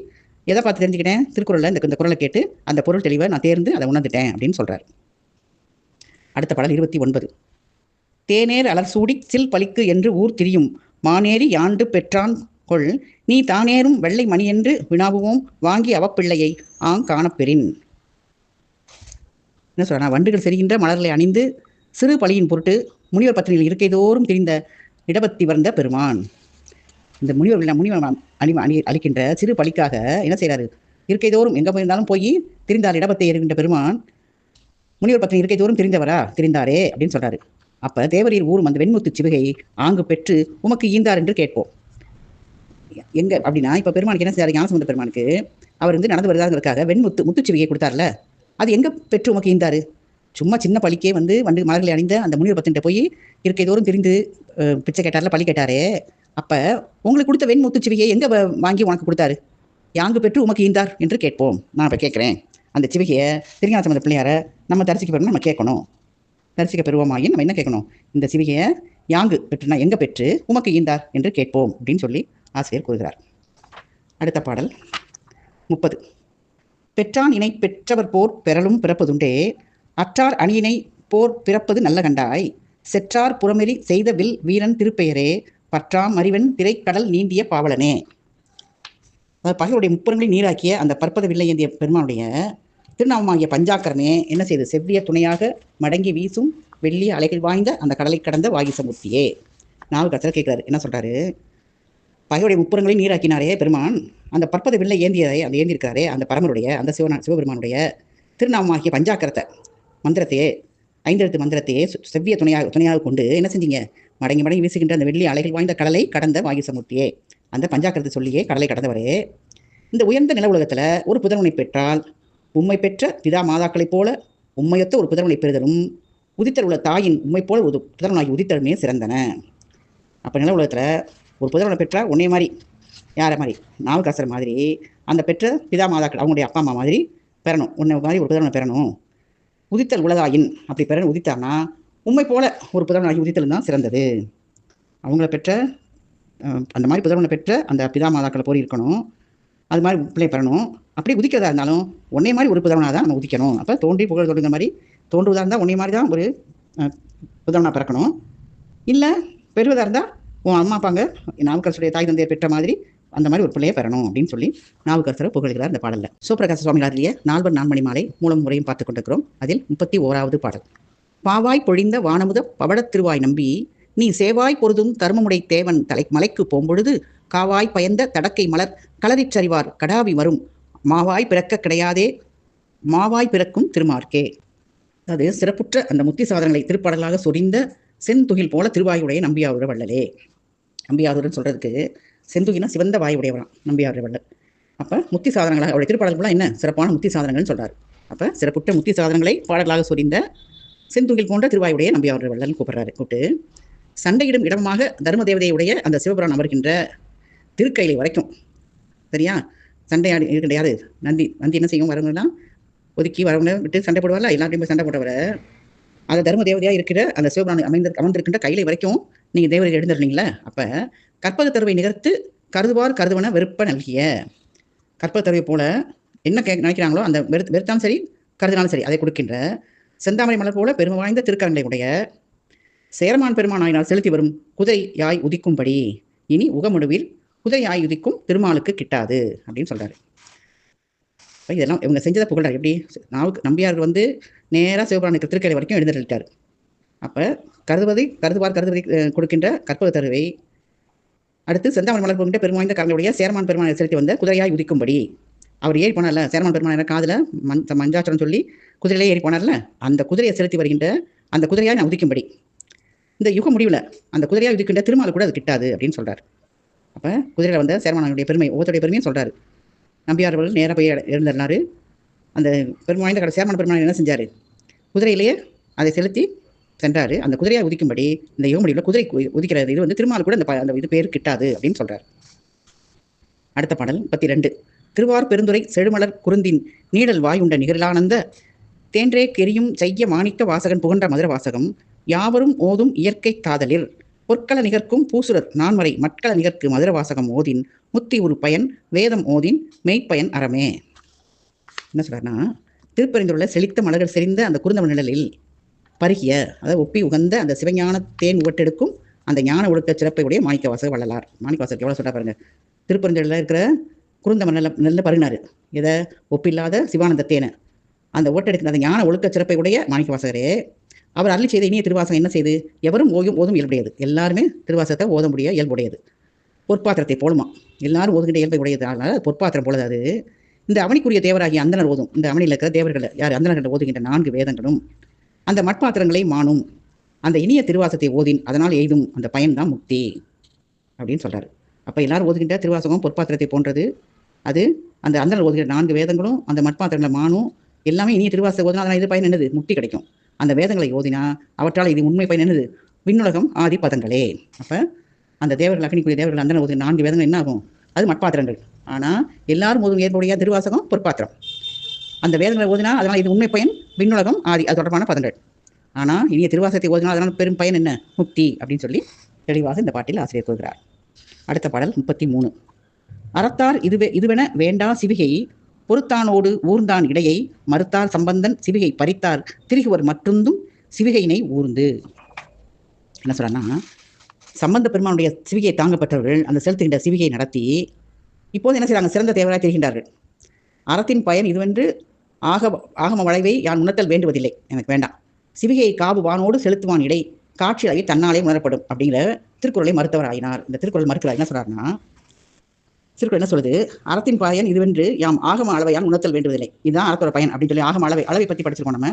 Speaker 1: எதை பார்த்து தெரிஞ்சுக்கிட்டேன், திருக்குறளில் இந்த குறளை கேட்டு அந்த பொருள் தெளிவை நான் தேர்ந்து அதை உணர்ந்துட்டேன் அப்படின்னு சொல்கிறார். அடுத்த பாடல் 29. தேனேர் அலர் சூடி சில் பலிக்கு என்று ஊர் திரியும் மானேறி யாண்டு பெற்றான் கொள் நீ தானேறும் வெள்ளை மணி என்று வினாவுவோம் வாங்கி அவப்பிள்ளையை காணப்பெறின். என்ன சொல்கிறேன், வண்டுகள் செரிகின்ற மலர்களை அணிந்து சிறு பலியின் பொருட்டு முனிவர் பத்தினியில் இருக்கைதோறும் திரிந்த இடபத்தி வந்த பெருமான். இந்த முனிவர் அளிக்கின்ற சிறு பலிக்காக என்ன செய்கிறாரு, இருக்கைதோறும் எங்கே போயிருந்தாலும் போய் திரிந்தார் இடபத்தை எறுகின்ற பெருமான். முனிவர் பத்தினி இருக்கைதோறும் திரிந்தாரே அப்படின்னு சொல்கிறாரு. அப்போ தேவரீர் ஊரும் அந்த வெண்முத்து சிவிகை ஆங்கு பெற்று உமக்கு ஈந்தார் என்று கேட்போம். எங்கே அப்படின்னா, இப்போ பெருமானுக்கு என்ன செய்யாரு, ஞானசம்பந்த பெருமானுக்கு அவர் வந்து நடந்து வருதாங்கிறதுக்காக முத்துச்சிவிகையை கொடுத்தார்ல, அது எங்கே பெற்று உமக்கு ஈந்தார். சும்மா சின்ன பலிக்கே வந்து மலர்களை அணிந்த அந்த முனிவர் பத்தினிட்ட போய் இருக்கைதோறும் திரிந்து பிச்சை கேட்டார்ல, பலி கேட்டாரே. அப்போ உங்களுக்கு கொடுத்த வெண்முத்துச்சிவிகையை எங்கே வாங்கி உனக்கு கொடுத்தாரு, யாங்கு பெற்று உமக்கு ஈந்தார் என்று கேட்போம். நான் இப்போ கேட்குறேன், அந்த சிவிகையை திருஞானசம்பந்த பிள்ளையாரை நம்ம தரிசிக்க பெறணும், நம்ம கேட்கணும். தரிசிக்க பெறுவோமாயின் நம்ம என்ன கேட்கணும், இந்த சிவிகையை யாங்கு பெற்றுனா எங்கே பெற்று உமக்கு ஈந்தார் என்று கேட்போம் அப்படின்னு சொல்லி ஆசிரியர் கூறுகிறார். அடுத்த பாடல் 30. பெற்றான் இணை பெற்றவர் போர் பெறலும் பிறப்பதுண்டே அற்றார் அணியினை போர் பிறப்பது நல்ல கண்டாய் செற்றார் புறமெறி செய்த வில் வீரன் திருப்பெயரே பற்றாம் மறிவன் திரைக்கடல் நீந்திய பாவலனே. பகையுடைய முப்புறங்களை நீராக்கிய அந்த பற்பத வில்லை ஏந்திய பெருமானுடைய திருநாமமாகிய பஞ்சாக்கரமே என்ன செய்து செவ்விய துணையாக மடங்கி வீசும் வெள்ளிய அலைகள் வாய்ந்த அந்த கடலை கடந்த வாகிசமூர்த்தியே. நாவல் கத்தர் கேட்கிறாரு, என்ன சொல்றாரு, பகையுடைய முப்புறங்களை நீராக்கினாரே பெருமான், அந்த பற்பத வில்லை ஏந்தியிருக்காரே அந்த பரமருடைய அந்த சிவபெருமானுடைய திருநாமமாகிய பஞ்சாக்கரத்தை மந்திரத்தையே, 5 எழுத்து மந்திரத்தையே செவ்விய துணையாக கொண்டு என்ன செஞ்சீங்க, மடங்கி மடங்கி வீசுகின்ற அந்த வெள்ளி அலைகள் வாய்ந்த கடலை கடந்த வாகிசமூர்த்தியே, அந்த பஞ்சாக்கரத்தை சொல்லியே கடலை கடந்தவரே. இந்த உயர்ந்த நில உலகத்தில் ஒரு புதல்வனை பெற்றால் உண்மை பெற்ற பிதா மாதாக்களைப் போல உண்மையொத்த ஒரு புதல்வனை பெறுதலும் உதித்தல் உள்ள தாயின் உண்மை போல ஒரு புதல்வனாகி உதித்தலுமே சிறந்தன. அப்போ நில உலகத்தில் ஒரு புதல்வனை பெற்றால் உன்னை மாதிரி யாரை மாதிரி? நாவுக்கரசர் மாதிரி அந்த பெற்ற பிதா மாதாக்கள் அவங்களுடைய அப்பா அம்மா மாதிரி பெறணும். உன்னை மாதிரி ஒரு புதல்வனை பெறணும். உதித்தல் உலகாயின் அப்படி பெறணும். உதித்தார்னா உண்மை போல ஒரு புதல்வனாகி உதித்தல் தான் சிறந்தது. அவங்கள பெற்ற அந்த மாதிரி புதல்வனை பெற்ற அந்த பிதா மாதாக்களை போய் இருக்கணும். அது மாதிரி பிள்ளை பெறணும். அப்படி உதிக்கிறதா இருந்தாலும் உன்னை மாதிரி ஒரு புதல்வனாக தான் நம்ம உதிக்கணும். அப்போ தோன்றி புகழ் தொடுங்கிற மாதிரி தோன்றுவதாக இருந்தால் உன்னை மாதிரி தான் ஒரு புதல்வனாக பிறக்கணும். இல்லை பெறுவதாக இருந்தால் உன் அம்மா அப்பாங்க நாவுக்கரசருடைய தாய் தந்தையை பெற்ற மாதிரி அந்த மாதிரி ஒரு பிள்ளையை பெறணும் அப்படின்னு சொல்லி நாவுக்கரசரை புகழ்கிறார் இந்த பாடலில். சிவபிரகாச சுவாமிகளாரிலேயே நால்வர் நான்மணி மாலை மூலம் முறையும் பார்த்து கொண்டிருக்கிறோம். அதில் 31வது பாடல். பாவாய் பொழிந்த வானமுத பவடத் திருவாய் நம்பி நீ சேவாய் பொருதும் தர்மமுடை தேவன் தலை மலைக்கு போம்பொழுது காவாய் பயந்த தடக்கை மலர் களரிச் சரிவார் கடாவி வரும் மாவாய் பிறக்க கிடையாதே மாவாய் பிறக்கும் திருமார்க்கே. அது சிறப்புற்ற அந்த முத்தி சாதனங்களை திருப்பாடலாக சொரிந்த செந்துகில் போல திருவாயுடைய நம்பியாரூர வள்ளலே. நம்பியாரூர்னு சொல்றதுக்கு செந்துகினா சிவந்த வாயுடையவரான் நம்பியாரூர வள்ளல். அப்போ முத்தி சாதனங்களாக அவருடைய திருப்பாடல்கள்லாம் என்ன சிறப்பான முத்தி சாதனங்கள்னு சொல்றாரு. அப்போ சிறப்புற்ற முத்தி சாதனங்களை பாடலாக சொரிந்த செந்துகில் போன்ற திருவாயுடைய நம்பியாரூர வள்ளல் கூப்பிட்டு சண்டையிடும் இடமாக தர்ம தேவதையுடைய அந்த சிவபுரான் அமர்கின்ற திருக்கையிலை வரைக்கும் சரியா சண்டையாடி இருக்கின்ற யாரு நந்தி என்ன செய்யும் வரவங்கலாம் ஒதுக்கி வரவங்க விட்டு சண்டை போடுவார்ல எல்லாத்தையும் போய் சண்டை போட்டவரை அந்த தர்ம தேவதையாக இருக்கிற அந்த சிவபுரான் அமர்ந்திருக்கின்ற கையிலை வரைக்கும் நீங்கள் தேவதை எழுந்திருந்தீங்களே. அப்போ கற்பக தருவை நிகர்த்து கருதுவன வெறுப்ப நல்கிய கற்பக தருவை போல என்ன நினைக்கிறாங்களோ அந்த வெறுத்தாலும் சரி கருதினாலும் சரி அதை கொடுக்கின்ற செந்தாமரை மலர் போல பெருமை வாய்ந்த திருக்கரங்களை உடைய சேரமான் பெருமான் ஆயினால் செலுத்தி வரும் குதிரை யாய் உதிக்கும்படி இனி உகமுடுவில் குதிரை யாய் உதிக்கும் திருமாலுக்கு கிட்டாது அப்படின்னு சொல்றாரு. இதெல்லாம் இவங்க செஞ்சதை புகழ்றாரு. எப்படி நம்பியார் நேராக சிவபுரானுக்கு திருக்கடை வரைக்கும் எழுந்திருட்டார். அப்போ கருதுவதை கொடுக்கின்ற கற்பக தருவை அடுத்து செந்தாமரை மலர் போகின்ற பெருமாய்ந்த கரங்களுடைய சேரமான் பெருமானை செலுத்தி வந்த குதிரையாய் உதிக்கும்படி அவர் ஏறி போனார்ல சேரமான் பெருமான் காதில் மஞ்சாச்சரம் சொல்லி குதிரையிலே ஏறி போனார்ல அந்த குதிரையை செலுத்தி வருகின்ற அந்த குதிரையாய் நான் உதிக்கும்படி இந்த யுக முடிவில் அந்த குதிரையாக உதிக்கின்ற திருமால் கூட அது கிட்டாது அப்படின்னு சொல்றாரு. அப்போ குதிரையில் வந்த சேரமானுடைய பெருமை ஒவ்வொருடைய பெருமையும் சொல்றாரு. நம்பியார்கள் நேராக போய் எழுந்திருந்தாரு. அந்த பெருமாய்ந்த கடை சேரமான பெருமாள் என்ன செஞ்சார்? குதிரையிலேயே அதை செலுத்தி சென்றார். அந்த குதிரையாக உதிக்கும்படி இந்த யுக முடிவில் குதிரை உதிக்கிறது இது திருமால் கூட அந்த இது பேர் கிட்டாது அப்படின்னு சொல்றாரு. அடுத்த பாடல் 32. திருவார் பெருந்துரை செழுமலர் குருந்தின் நீடல் வாயுண்ட நிகழானந்த தேன்றே கெரியும் செய்ய மாணிக்க வாசகன் புகன்ற மதுர வாசகம் யாவரும் ஓதும் இயற்கை காதலில் பொற்கள நிகர்க்கும் பூசுரர் நான்மறை மட்கள நிகர்க்கு மதுர வாசகம் ஓதின் முத்தி ஒரு பயன் வேதம் ஓதின் மெய்ப்பயன் அறமே. என்ன சொல்றாருன்னா திருப்பெருந்துள்ள செழித்த மலர்கள் செறிந்த அந்த குருந்தம நிழலில் பருகிய அதாவது ஒப்பி உகந்த அந்த சிவஞான தேன் உவட்டெடுக்கும் அந்த ஞான ஒழுக்க சிறப்பையுடைய மாணிக்க வாசக வள்ளலார். மாணிக்க வாசகர் எவ்வளோ சொல்றா பாருங்க. திருப்பெருந்துள்ள இருக்கிற குருந்தம நல்ல பருகினாரு. எதை ஒப்பில்லாத சிவானந்த தேனை அந்த ஓட்டெடுக்கிற அந்த ஞான ஒழுக்க சிறப்பை உடைய மாணிக்க வாசகரே அவர் அருளி செய்த இனிய திருவாசகம் என்ன செய்து எவரும் ஓதும் இயல்புடையது. எல்லாருமே திருவாசகத்தை ஓத முடிய இயல்புடையது. பொற்பாத்திரத்தை போலுமா எல்லாரும் ஓதுகின்ற இயல்பை உடையது. அதனால பொற்பாத்திரம் போலது அது. இந்த அவனிக்குரிய தேவராகிய அந்தனர் ஓதும் இந்த அவனில் இருக்கிற தேவர்கள் யார் அந்தனர்கள் ஓதுகின்ற 4 வேதங்களும் அந்த மட்பாத்திரங்களை மானும் அந்த இனிய திருவாசத்தை ஓதின் அதனால் எய்தும் அந்த பயன்தான் முக்தி அப்படின்னு சொல்றாரு. அப்போ எல்லாரும் ஓதுகின்ற திருவாசகம் பொற்பாத்திரத்தை போன்றது. அது அந்த அந்தனர் ஓதுகின்ற 4 வேதங்களும் அந்த மட்பாத்திரங்களை மானும் எல்லாமே இனிய திருவாசகம் ஓதினா அதனால் இது பயன் என்னது? முக்தி கிடைக்கும். அந்த வேதங்களை ஓதினா அவற்றால் இது உண்மை பயன் என்னது? விண்ணுலகம் ஆதி பதங்களே. அப்போ அந்த தேவர்கள் அக்னிக்குரிய தேவர்கள் அந்த ஓதுகிற 4 வேதங்கள் என்ன ஆகும்? அது மட்பாத்திரங்கள். ஆனால் எல்லாரும் ஓதும் ஏற்புடைய திருவாசகம் பொற்பாத்திரம். அந்த வேதங்களை ஓதினா அதனால் இது உண்மை பயன் விண்ணுலகம் ஆதி அது தொடர்பான பதங்கள். ஆனால் இனிய திருவாசகத்தை ஓதினால் அதனால் பெரும் பயன் என்ன? முக்தி அப்படின்னு சொல்லி தெளிவாக இந்த பாட்டில் ஆசிரியர் கூறுகிறார். அடுத்த பாடல் 33. அறத்தார் இதுவென வேண்டா சிவிகை பொறுத்தானோடு ஊர்ந்தான் இடையை மறுத்தார் சம்பந்தன் சிவிகை பறித்தார் திரிகுவர் மற்றுந்தும் சிவிகையினை ஊர்ந்து. என்ன சொல்றான்னா சம்பந்த பெருமானுடைய சிவிகையை தாங்கப்பட்டவர்கள் அந்த செலுத்துகின்ற சிவிகையை நடத்தி இப்போது என்ன செய்யறாங்க? சிறந்த தேவராய் தெரிகின்றார்கள். அறத்தின் பயன் இதுவென்று ஆகம வளைவை யான் உணர்த்தல் வேண்டுவதில்லை, எனக்கு வேண்டாம். சிவிகையை காவு வானோடு செலுத்துவான் இடை காட்சியாகி தன்னாலே உணரப்படும் அப்படிங்கிற திருக்குறளை மறுத்தவர் ஆயினார். இந்த திருக்குறள் மறுக்கிறார். என்ன சொல்றாருன்னா திருக்குறள் என்ன சொல்லுது? அறத்தின் பயன் இதுவென்று யாம் ஆகம அளவையால் உணர்த்தல் வேண்டுவதில்லை. இதுதான் அறத்தோட பயன் அப்படின்னு சொல்லி ஆகம அளவை பற்றி படிச்சிருக்கோம் நம்ம.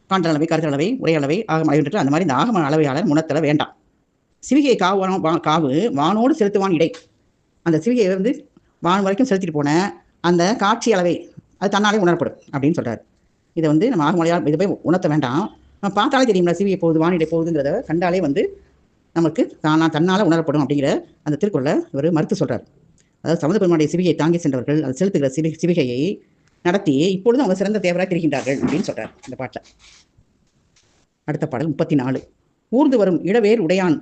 Speaker 1: காண்டல் அளவை, கருத்தல் அளவை, உரை அளவை, ஆகம அளவை. அந்த மாதிரி இந்த ஆகம அளவையாளர் உணர்த்தல வேண்டாம். சிவிகையை காவு வானோடு செலுத்துவான் இடை அந்த சிவிகையை வான் வரைக்கும் செலுத்திட்டு போன அந்த காட்சி அளவை அது தன்னாலே உணரப்படும் அப்படின்னு சொல்றாரு. இதை நம்ம ஆகமலையால் இதை போய் உணர்த்த வேண்டாம். நம்ம பார்த்தாலே தெரியும்ல சிவிகை போகுது வானிடை போகுதுங்கிறத கண்டாலே நமக்கு தன்னால் உணரப்படும் அப்படிங்கிற அந்த திருக்குறளை இவர் மறுத்து சொல்றாரு. அதாவது சமத பெருமானுடைய சிவிகையை தாங்கி சென்றவர்கள் அது செலுத்துகிற சிவிகையை நடத்தி இப்பொழுது அவங்க சிறந்த தேவராக திரிகின்றார்கள் அப்படின்னு சொல்றார் இந்த பாட்டில். அடுத்த பாடல் 34. ஊர்ந்து வரும் இளவேர் உடையான்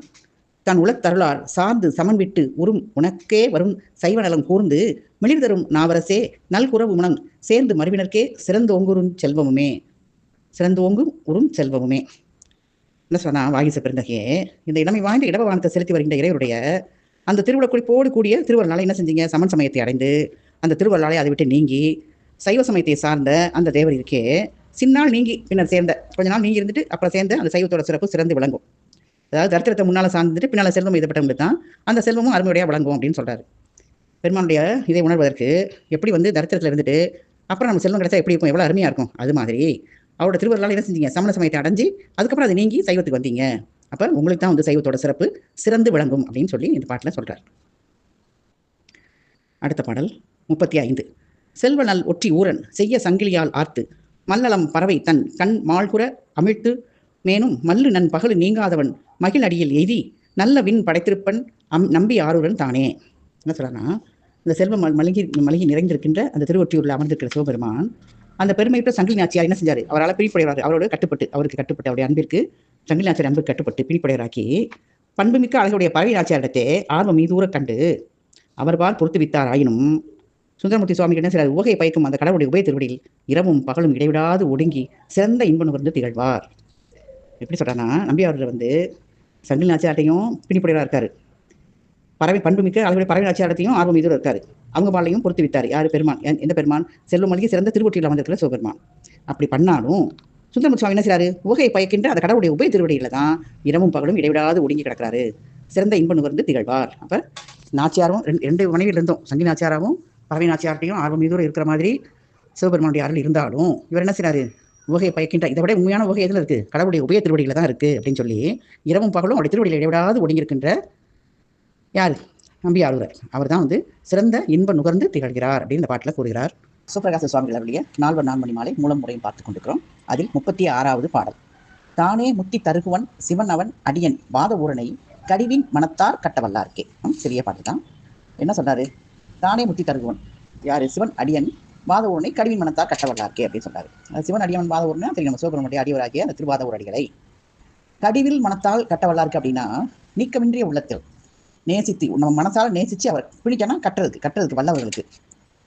Speaker 1: தன் உளத்தருளார் சார்ந்து சமன்விட்டு உறும் உனக்கே வரும் சைவநலம் கூர்ந்து மிளிர்தரும் நாவரசே நல்குறவு முனம் சேர்ந்து மறுவினர்க்கே சிறந்தோங்குறும் செல்வமுமே. சிறந்தோங்கும் உறும் செல்வமுமே என்ன சொன்னா, வாகிச பெருந்தகையே, இந்த இளமை வாய்ந்த இடவானத்தை செலுத்தி வருகின்ற இறைவருடைய அந்த திருவிழா குறிப்போடு கூடிய திருவருளாலை என்ன செஞ்சீங்க, சமன் சமயத்தை அடைந்து அந்த திருவருளாலை அதை விட்டு நீங்கி சைவ சமயத்தை சார்ந்த அந்த தேவர் இருக்கே சின்னால் நீங்கி பின்னர் சேர்ந்த கொஞ்ச நாள் நீங்கி இருந்துட்டு அப்புறம் சேர்ந்த அந்த சைவத்தோட சிறப்பு சிறந்து விளங்கும். அதாவது தரித்திரத்தை முன்னால் சார்ந்துட்டு பின்னால் செல்வம் எழுதப்பட்டவங்களுக்கு தான் அந்த செல்வமும் அருமையுடையாக விளங்கும் அப்படின்னு சொல்றாரு. பெருமானுடைய இதை உணர்வதற்கு எப்படி தரித்திரத்தில் இருந்துட்டு அப்புறம் நம்ம செல்வம் கிடைச்சா எப்படி இருக்கும், எவ்வளோ அருமையாக இருக்கும், அது மாதிரி அவரோட திருவருளால் என்ன செஞ்சீங்க, சமண சமயத்தை அடைஞ்சு அதுக்கப்புறம் அதை நீங்கி சைவத்துக்கு வந்தீங்க. அப்போ உங்களுக்கு தான் சைவத்தோட சிறப்பு சிறந்து விளங்கும் அப்படின்னு சொல்லி இந்த பாட்டில் சொல்கிறார். அடுத்த பாடல் 35. செல்வ நல் ஒற்றி ஊரன் செய்ய சங்கிலியால் ஆர்த்து மல்லலம் பறவை தன் கண் மால்குற அமிழ்த்து மேனும் மல்லு நன் பகலு நீங்காதவன் மகிழ் அடியில் எய்தி நல்ல விண் படைத்திருப்பன் நம்பி ஆரூரன் தானே. என்ன சொல்றான்னா, இந்த செல்வ மலகி நிறைந்திருக்கின்ற அந்த திருவொற்றியூரில் அமர்ந்திருக்கிற சிவபெருமான் அந்த பெருமைப்பட்ட சங்கிலி நாச்சியார் என்ன செஞ்சார், அவரால் பிரிப்படைவார், அவரோட கட்டுப்பட்டு அவருக்கு கட்டுப்பட்டு அவருடைய அன்பிற்கு சங்கிலி நாச்சியார் அன்பு கட்டுப்பட்டு பிரிப்படைவராக்கி பண்புமிக்க அழகுடைய பறவை நாச்சியாரிடத்தே ஆர்வம் மீதூர கண்டு அவர்பால் பொறுத்து வித்தார். ஆயினும் சுந்தரமூர்த்தி சுவாமிகள் என்ன செய்றார், உவகை பயக்கும் அந்த கடவுளுடைய உபய திருவடியில் இரவும் பகலும் இடைவிடாது ஒடுங்கி சிறந்த இன்ப நுகர்ந்து திகழ்வார். எப்படி சொல்றான்னா, நம்பியார் சங்கிலி நாச்சியார்ட்டையும் பிணிப்புடையவராக இருக்காரு, பறவை பண்புமிக்க அழகுடைய பறவை நாச்சியார்ட்டையும் ஆர்வம் மீதூர இருக்காரு, அவங்க பாலையும் பொறுத்து வித்தார். யார், பெருமான். எந்த பெருமான், செல்வம் மல்கி சிறந்த திருவொற்றியில் அமர்ந்திருக்கிற சிவபெருமான். அப்படி பண்ணாலும் சுந்தரமூர்த்தி சுவாமி என்ன செய்றாரு, உவகை பயக்கின்ற அந்த கடவுளுடைய உபய திருவடியில தான் இரவும் பகலும் இடைவிடாது ஒடுங்கி கிடக்கிறாரு, சிறந்த இன்ப நுகர்ந்து திகழ்வார். அப்ப நாச்சியாரும் ரெண்டு மனைவியில் இருந்தோம், சங்கிலி நாச்சியாராவும் பறவை நாச்சியார்ட்டையும் ஆர்வம் மீதூர இருக்கிற மாதிரி சிவபெருமானுடைய அருள் இருந்தாலும் இவர் என்ன செய்றாரு, உவகையை பயக்கின்ற இதை விட உண்மையான உவகை எதில் இருக்குது, கடவுளுடைய உபய திருவடியில் தான் இருக்குது அப்படின்னு சொல்லி இரவும் பகலும் அவருடைய திருவடியில் இடைவிடாது ஒடுங்கியிருக்கின்ற யார், நம்பி ஆளுநர். அவர் தான் சிறந்த இன்ப நுகர்ந்து திகழ்கிறார் அப்படின்னு இந்த பாட்டில் கூறுகிறார். சிவபிரகாச சுவாமிகள் அவருடைய 4 நான்மணி மாலை மூலம் முறையும் பார்த்து கொண்டிருக்கிறோம். அதில் 36வது பாடல். தானே முத்தி தருகுவன் சிவன் அவன் அடியன் வாத ஊரனை கடிவின் மனத்தார் கட்டவல்லார்க்கே. சிறிய பாட்டு தான். என்ன சொல்றாரு, தானே முத்தி தருகுவன் யாரு, சிவன் அடியன் வாத ஊரனை கடிவின் மனத்தார் கட்டவல்லார்க்கே அப்படின்னு சொல்றாரு. சிவன் அடியவன் வாத ஊர்னா தெரியும், நம்ம சிவபெருமானுடைய அடியவராகிய அந்த திருவாத ஊர் அடிகளை கடிவில் மனத்தால் கட்டவல்லார்க்கு அப்படின்னா நீக்கமின்றிய உள்ளத்தில் நேசித்து நம்ம மனசால நேசிச்சு அவர் பிடிக்கணும் கட்டுறதுக்கு வல்லவர்களுக்கு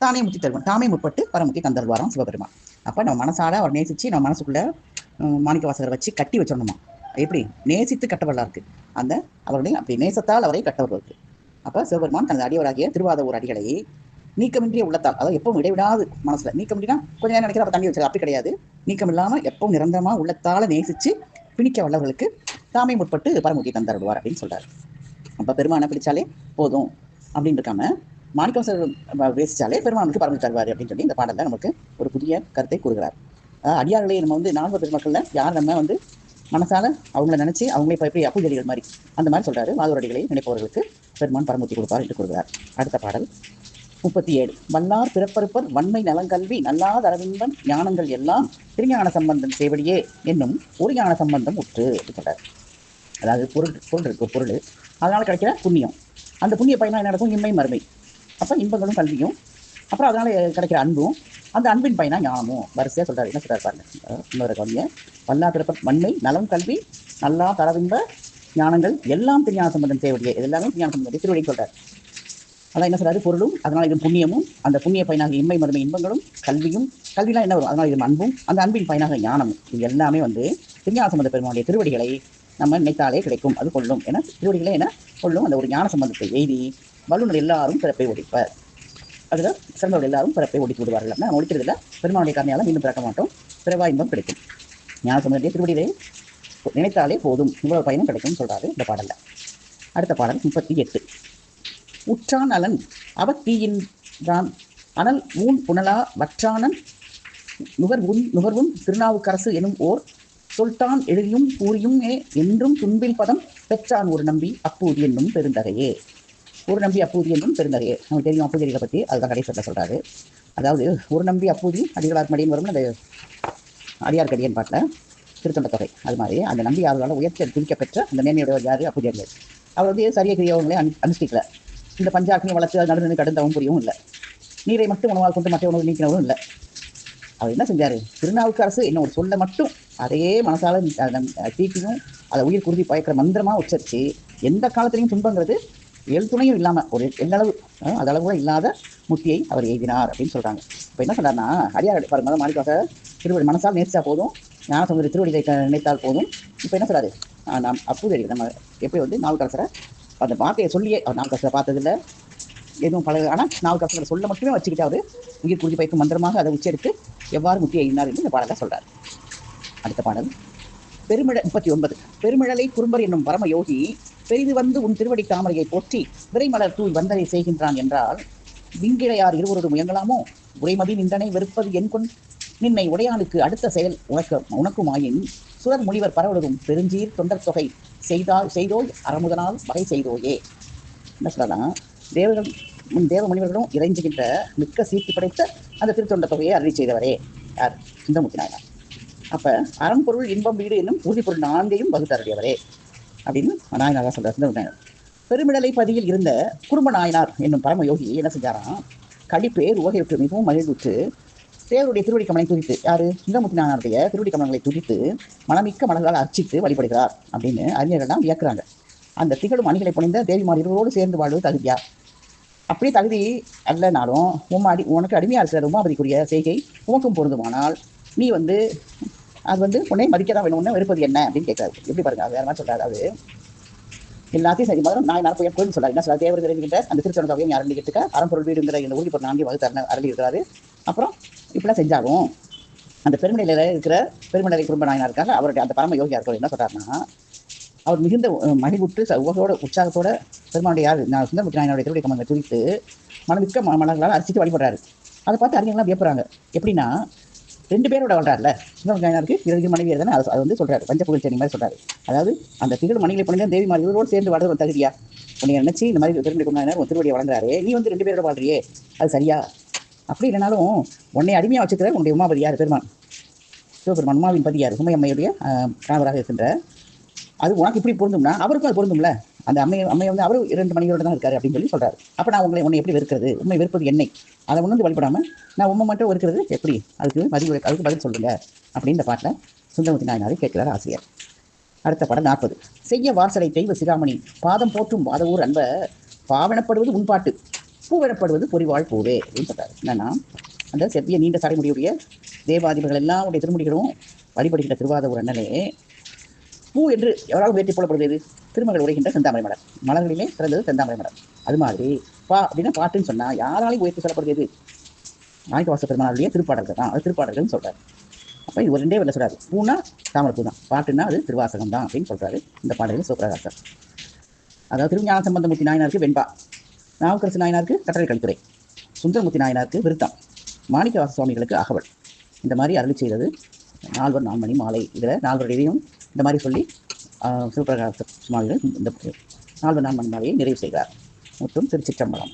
Speaker 1: தானே முத்தி தருவன், தாமே முற்பட்டு பரமுத்தி தந்தருவாராம் சிவபெருமான். அப்போ நம்ம மனசால அவர் நேசிச்சு நம்ம மனசுக்குள்ள மாணிக்க வாசகரை வச்சு கட்டி வச்சிடணுமா, எப்படி நேசித்து கட்டவல்லாருக்கு அந்த அவருடைய அப்படி நேசத்தால் அவரை கட்டவர்களுக்கு. அப்போ சிவபெருமான் தனது அடியவராகிய திருவாத ஊர் அடிகளை நீக்கமின்றிய உள்ளத்தால், அதாவது எப்பவும் இடைவிடாது மனசுல நீக்கமின்றினா கொஞ்ச நேரம் நினைக்கிற அப்ப தண்ணி வச்சிருக்க, அப்படி கிடையாது, நீக்கம் இல்லாம எப்பவும் நிரந்தரமா உள்ளத்தால நேசிச்சு பிணிக்க வல்லவர்களுக்கு தாமே முற்பட்டு பரமுத்தி தந்தருவார் அப்படின்னு சொல்றாரு. அப்போ பெருமானை பிடிச்சாலே போதும் அப்படின்னு இருக்காம மாணிக்கவாசகர் பேசிச்சாலே பெருமானுக்கு பரம தருவார் அப்படின்னு சொல்லி இந்த பாடல்ல நமக்கு ஒரு புதிய கருத்தை கூறுகிறார். அடியார்களை நம்ம நான்கு பெருமக்கள்ல யார் நம்ம மனசால அவங்கள நினைச்சு அவங்களே எப்படி அப்புஜடிகள் மாதிரி அந்த மாதிரி சொல்றாரு, வாதூரடிகளை நினைப்பவர்களுக்கு பெருமான் பரமுத்தி கொடுப்பார் என்று கூறுகிறார். அடுத்த பாடல் 37. வல்லார் பிறப்பறுப்பர் வன்மை நலங்கல்வி நல்லாத அரவிந்தன் ஞானங்கள் எல்லாம் திருஞான சம்பந்தம் சேவடியே என்னும் ஒரு ஞான சம்பந்தம் உற்று என்று சொல்றாரு. அதாவது பொருள் இருக்கு, பொருள் அதனால கிடைக்கிற புண்ணியம், அந்த புண்ணிய பயனா என்ன நடக்கும், இன்மை மறுமை, அப்போ இன்பங்களும் கல்வியும், அப்புறம் அதனால கிடைக்கிற அன்பும், அந்த அன்பின் பயனா ஞானமும் வரிசையா சொல்றாரு. என்ன சொல்றாரு பாருங்க, இன்னொரு கவிய வல்லா பிறப்ப வன்மை நலம் கல்வி நல்லா தரவின்ப ஞானங்கள் எல்லாம் திருஞான சம்பந்தம் சேவடியே, இது எல்லாமே திருஞான சம்பந்தம் திருவடியை சொல்றாரு. அதான் என்ன சொல்றாரு, பொருளும் அதனால இது புண்ணியமும், அந்த புண்ணிய பயனாக இன்மை மறுமை இன்பங்களும் கல்வியும், கல்விலாம் என்ன வரும், அதனால இது அன்பும், அந்த அன்பின் பயனாக ஞானமும், இது எல்லாமே திருஞான சம்பந்த பெருமானுடைய திருவடிகளை நம்ம நினைத்தாலே கிடைக்கும், அது கொள்ளும் என திருவடிகளே என கொள்ளும். அந்த ஒரு ஞான சம்பந்தத்தை எய்தி வல்லுநர் எல்லாரும் பிறப்பை ஒடிப்பர், அதுல சிறந்தவர்கள் எல்லாரும் பிறப்பை ஒடித்து விடுவார்கள். நம்ம ஒழிக்கிறதுல பெருமானுடைய காரணியால மீண்டும் பிறக்க மாட்டோம், பிறவா இன்பம் கிடைக்கும். ஞான சம்பந்தத்தை திருவடிகளை நினைத்தாலே போதும், இவ்வளவு பயனும் கிடைக்கும் சொல்றாரு இந்த பாடல்ல. அடுத்த பாடல் 38. உற்றான் அலன் அவத்தீயின்றான் அனல் ஊன் புனலா வற்றானன் நுகர்வும் திருநாவுக்கரசு எனும் ஓர் சொல்தான் எழுதியும் கூறியும் என்றும் துன்பில் பதம் பெற்றான் ஒரு நம்பி அப்பூதி என்னும் பெருந்தகையே. ஒரு நம்பி அப்பூதி என்னும் பெருந்தகையே, நமக்கு தெரியும் அப்பூதிகளை பற்றி, அதுதான் கடைசி சொல்றாரு. அதாவது ஒரு நம்பி அப்பூதி அடிகளார் மடியின் வரும் அந்த அடியார்கடியன் பாட்டில் திருத்தொண்ட தொகை, அது மாதிரி அந்த நம்பி அவர்களால் உயர்த்தி திரிக்க பெற்ற அந்த மேன்மையுடையவர் யாரு, அப்பூதியர்கள். அவர் சரியாக கிரியவங்களே அனுஷ்டிக்கல, இந்த பஞ்சாக்னியை வளர்த்து நடுநிலை கடுந்தவும் புரியவும் இல்லை. நீரை மட்டும் உணவாக கொண்டு மற்ற உணவு நீக்கினவும் இல்லை. அவர் என்ன செஞ்சார்? திருநாவுக்கரசு என்ன ஒரு சொல்ல மட்டும் அதையே மனசால தீட்டியும் அதை உயிர் குருதி பயக்கிற மந்திரமாக உச்சரித்து எந்த காலத்திலையும் துன்பங்கிறது எழுத்துணையும் இல்லாமல் ஒரு எல்லளவு அதளவு கூட இல்லாத முத்தியை அவர் எழுதினார் அப்படின்னு சொல்கிறாங்க. இப்போ என்ன சொல்கிறாருன்னா, அடியார் பாருங்க, மாணிக்கவாச திருவடி மனசால் நேசித்தா போதும், ஞானசமுத்திர திருவடியை நினைத்தால் போதும். இப்போ என்ன சொல்கிறாரு? நாம் அப்போது நம்ம எப்படி வந்து நாவுக்கரசரை அந்த வார்த்தையை சொல்லியே அவர் நாவுக்கரசரை பார்த்ததில்லை எதுவும் பல, ஆனால் நாவுக்கரசரை சொல்ல மட்டுமே வச்சுக்கிட்டு அவர் உயிர் குருதி பயக்கும் மந்திரமாக அதை உச்சரித்து எவ்வாறு முத்தி எழுதினார் என்று இந்த பாடலை சொல்கிறார். அடுத்த பாடல் பெருமிழ 39. பெருமிழலை குறும்பர் என்னும் பரம யோகி பெரிது வந்து உன் திருவடி தாமரையை போற்றி விரைமலர் தூய் வந்தரை செய்கின்றான் என்றால் விங்கிழையார் இருவரோடு முயங்கலாமோ? உரைமதி நின்றனை வெறுப்பது என் கொன் நின்னை உடையானுக்கு அடுத்த செயல் உனக்குமாயின் சுரர் முனிவர் பரவலரும் பெருஞ்சீர் தொண்டர் தொகை செய்தோய் அறமுதனால் வகை செய்தோயே. என்ன சொல்லலாம்? தேவர்கள் தேவ முனிவர்களும் இறைஞ்சுகின்ற மிக்க சீர்த்தி படைத்த அந்த திருத்தொண்ட தொகையை அருளி செய்தவரே யார்? சுந்தரமூர்த்தி நாயனார். அப்போ அறம்பொருள் இன்பம் வீடு என்னும் உறுதிப்பொருள் 4ஐயும் வகுத்தருடையவரே அப்படின்னு நாயனாக சொல்கிறார் சுந்தரமூர்த்தி நாயனார். பெருமிடலை பதியில் இருந்த குடும்ப நாயனார் என்னும் பரம யோகி என்ன செஞ்சாராம்? கடிப்பேர் உவகையுற்று மிகவும் மகிழ்வுற்று தேவருடைய திருவடி கமலை துதித்து, யாரு? சுந்தரமூர்த்தி நாயனாருடைய திருவடி கமலங்களை துதித்து மனமிக்க மனங்களால் அர்ச்சித்து வழிபடுகிறார் அப்படின்னு அறிஞர்கள்லாம் வியக்கிறாங்க. அந்த திகழும் அணிகளை புனைந்த தேவிமார் இருவரோடு சேர்ந்து வாழ்வது தகுதியா? அப்படியே தகுதி அல்லனாலும் உனக்கு அடிமையாக இருக்கிற உமாபதிக்குரிய செய்கை உமக்கும் பொருந்துமானால் நீ வந்து அது வந்து உன்னை மதிக்கதான் வேணும், ஒன்று வெறுப்பது என்ன அப்படின்னு கேட்காது. எப்படி பாருங்க, வேற மாதிரி சொல்றாரு. அது எல்லாத்தையும் சரி முதல்ல நான் போய் கோயில் சொல்றாரு. என்ன சொல்றாரு? தேவர் இருக்கின்ற அந்த திருச்சொந்த தொகையை அருளிக்கிறதுக்க அறம்பொருள் வீடுங்கிற இந்த உறுதிப்பொருள் 4 வகுத்து அருளி இருக்கிறாரு. அப்புறம் இப்படிலாம் செஞ்சாலும் அந்த பெருமிடையில இருக்கிற பெருமிடலை குடும்ப நாயனார் இருக்காங்க, அவருடைய அந்த பரம யோகியா இருக்கிற என்ன சொல்றாருன்னா, அவர் மிகுந்த மகிழ்வுற்று உவகோட உற்சாகத்தோட பெருமானுடைய நான் சுந்தரமூர்த்தி நாயனாருடைய திருவடி கமலங்களை துதித்து மனமிக்க மலங்களால் அரிசித்து வழிபடுறாரு. அதை பார்த்து அறிஞர்கள்லாம் வியப்புறாங்க. எப்படின்னா, 2 பேரோட வாழ்றாருல சுந்தரமூர்த்தி நாயனாருக்கு 2 மனைவியர் தானே, அது வந்து சொல்றாரு, பஞ்ச புகழ்ச்சி மாதிரி சொல்றாரு. அதாவது அந்த திகழ் மனைவியை புனித தேவி மாதிரி இவரோடு சேர்ந்து வாழ்றது தகுதியா? உன்னை நினைச்சு இந்த மாதிரி பெருமிடை குடும்ப நாயனார் திருவடியை வழங்குறாரு, நீ வந்து 2 பேரோட வாழ்றியே, அது சரியா? அப்படி இல்லைனாலும் உன்னை அடிமையாக வச்சுக்கிற உன்னுடைய உமாபதி யார்? பெருமான் சிவபெருமான். உமாவின் பதி யார்? உமையம்மையுடைய கணவராக இருக்கின்ற அது உனக்கு இப்படி பொருந்தும்னா அவருக்கும் அது பொருந்தும்ல. அந்த அம்மையை வந்து அவரும் 2 மனைவியோட தான் இருக்காரு அப்படின்னு சொல்லி சொல்றாரு. அப்போ நான் உன்னை எப்படி வெறுக்கிறது? உண்மை வெறுப்பது என்னை, அதை உணர்ந்து வழிபடாமல் நான் உண்மை மட்டும் வெறுக்கிறது எப்படி? அதுக்கு பதில் சொல்லுங்க அப்படின்னு இந்த பாட்டில் சுந்தரமூர்த்தி நாயனாரை கேட்கிறார் ஆசிரியர். அடுத்த பாடல் 40. செய்ய வாசலை தெய்வ சிகாமணி பாதம் போற்றும் வாதவூர் அன்ப பாவனப்படுவது உண்பாட்டு பூவெனப்படுவது பொறிவாழ் பூவே அப்படின்னு சொல்றாரு. என்னன்னா, அந்த செவ்விய நீண்ட சடைமுடியுடைய தேவாதிபர்கள் எல்லாருடைய திருமுடிகளும் வழிபடுகின்ற திருவாதவூர் அண்ணலே பூ என்று எவரால் உயர்த்தி போடப்படுகிறது? திருமகள் உரைகின்ற செந்தாமரை மலர், மலர்களிலே சிறந்தது செந்தாமரை மலர். அது மாதிரி அப்படின்னா பாட்டுன்னு சொன்னால் யாராலையும் உயர்த்தி சொல்லப்படுகிறது? மாணிக்கவாச பெருமாளுடைய திருப்பாடல்கள் தான், அது திருப்பாடல்கள்னு சொல்கிறார். அப்போ இது ஒரு 2 வரல சொல்கிறாரு. பூனா தாமரைப்பூ தான், பாட்டுன்னா அது திருவாசகம் தான் அப்படின்னு சொல்கிறாரு இந்த பாடலில் சிவபிரகாசர். அதாவது திருஞான சம்பந்தமூர்த்தி நாயனாருக்கு வெண்பா, நாவுக்கரசு நாயனாருக்கு கட்டளை கலித்துறை, சுந்தரமூர்த்தி நாயனாருக்கு விருத்தம், மாணிக்கவாச சுவாமிகளுக்கு அகவல். இந்த மாதிரி அருளி செய்தது 4 4 மாலை. இதில் 4 இதையும் இந்த மாதிரி சொல்லி சிவபிரகாச சுவாமிகள் இந்த 4 மாலையை நிறைவு செய்கிறார். மற்றும் திருச்சிற்றம்பலம்.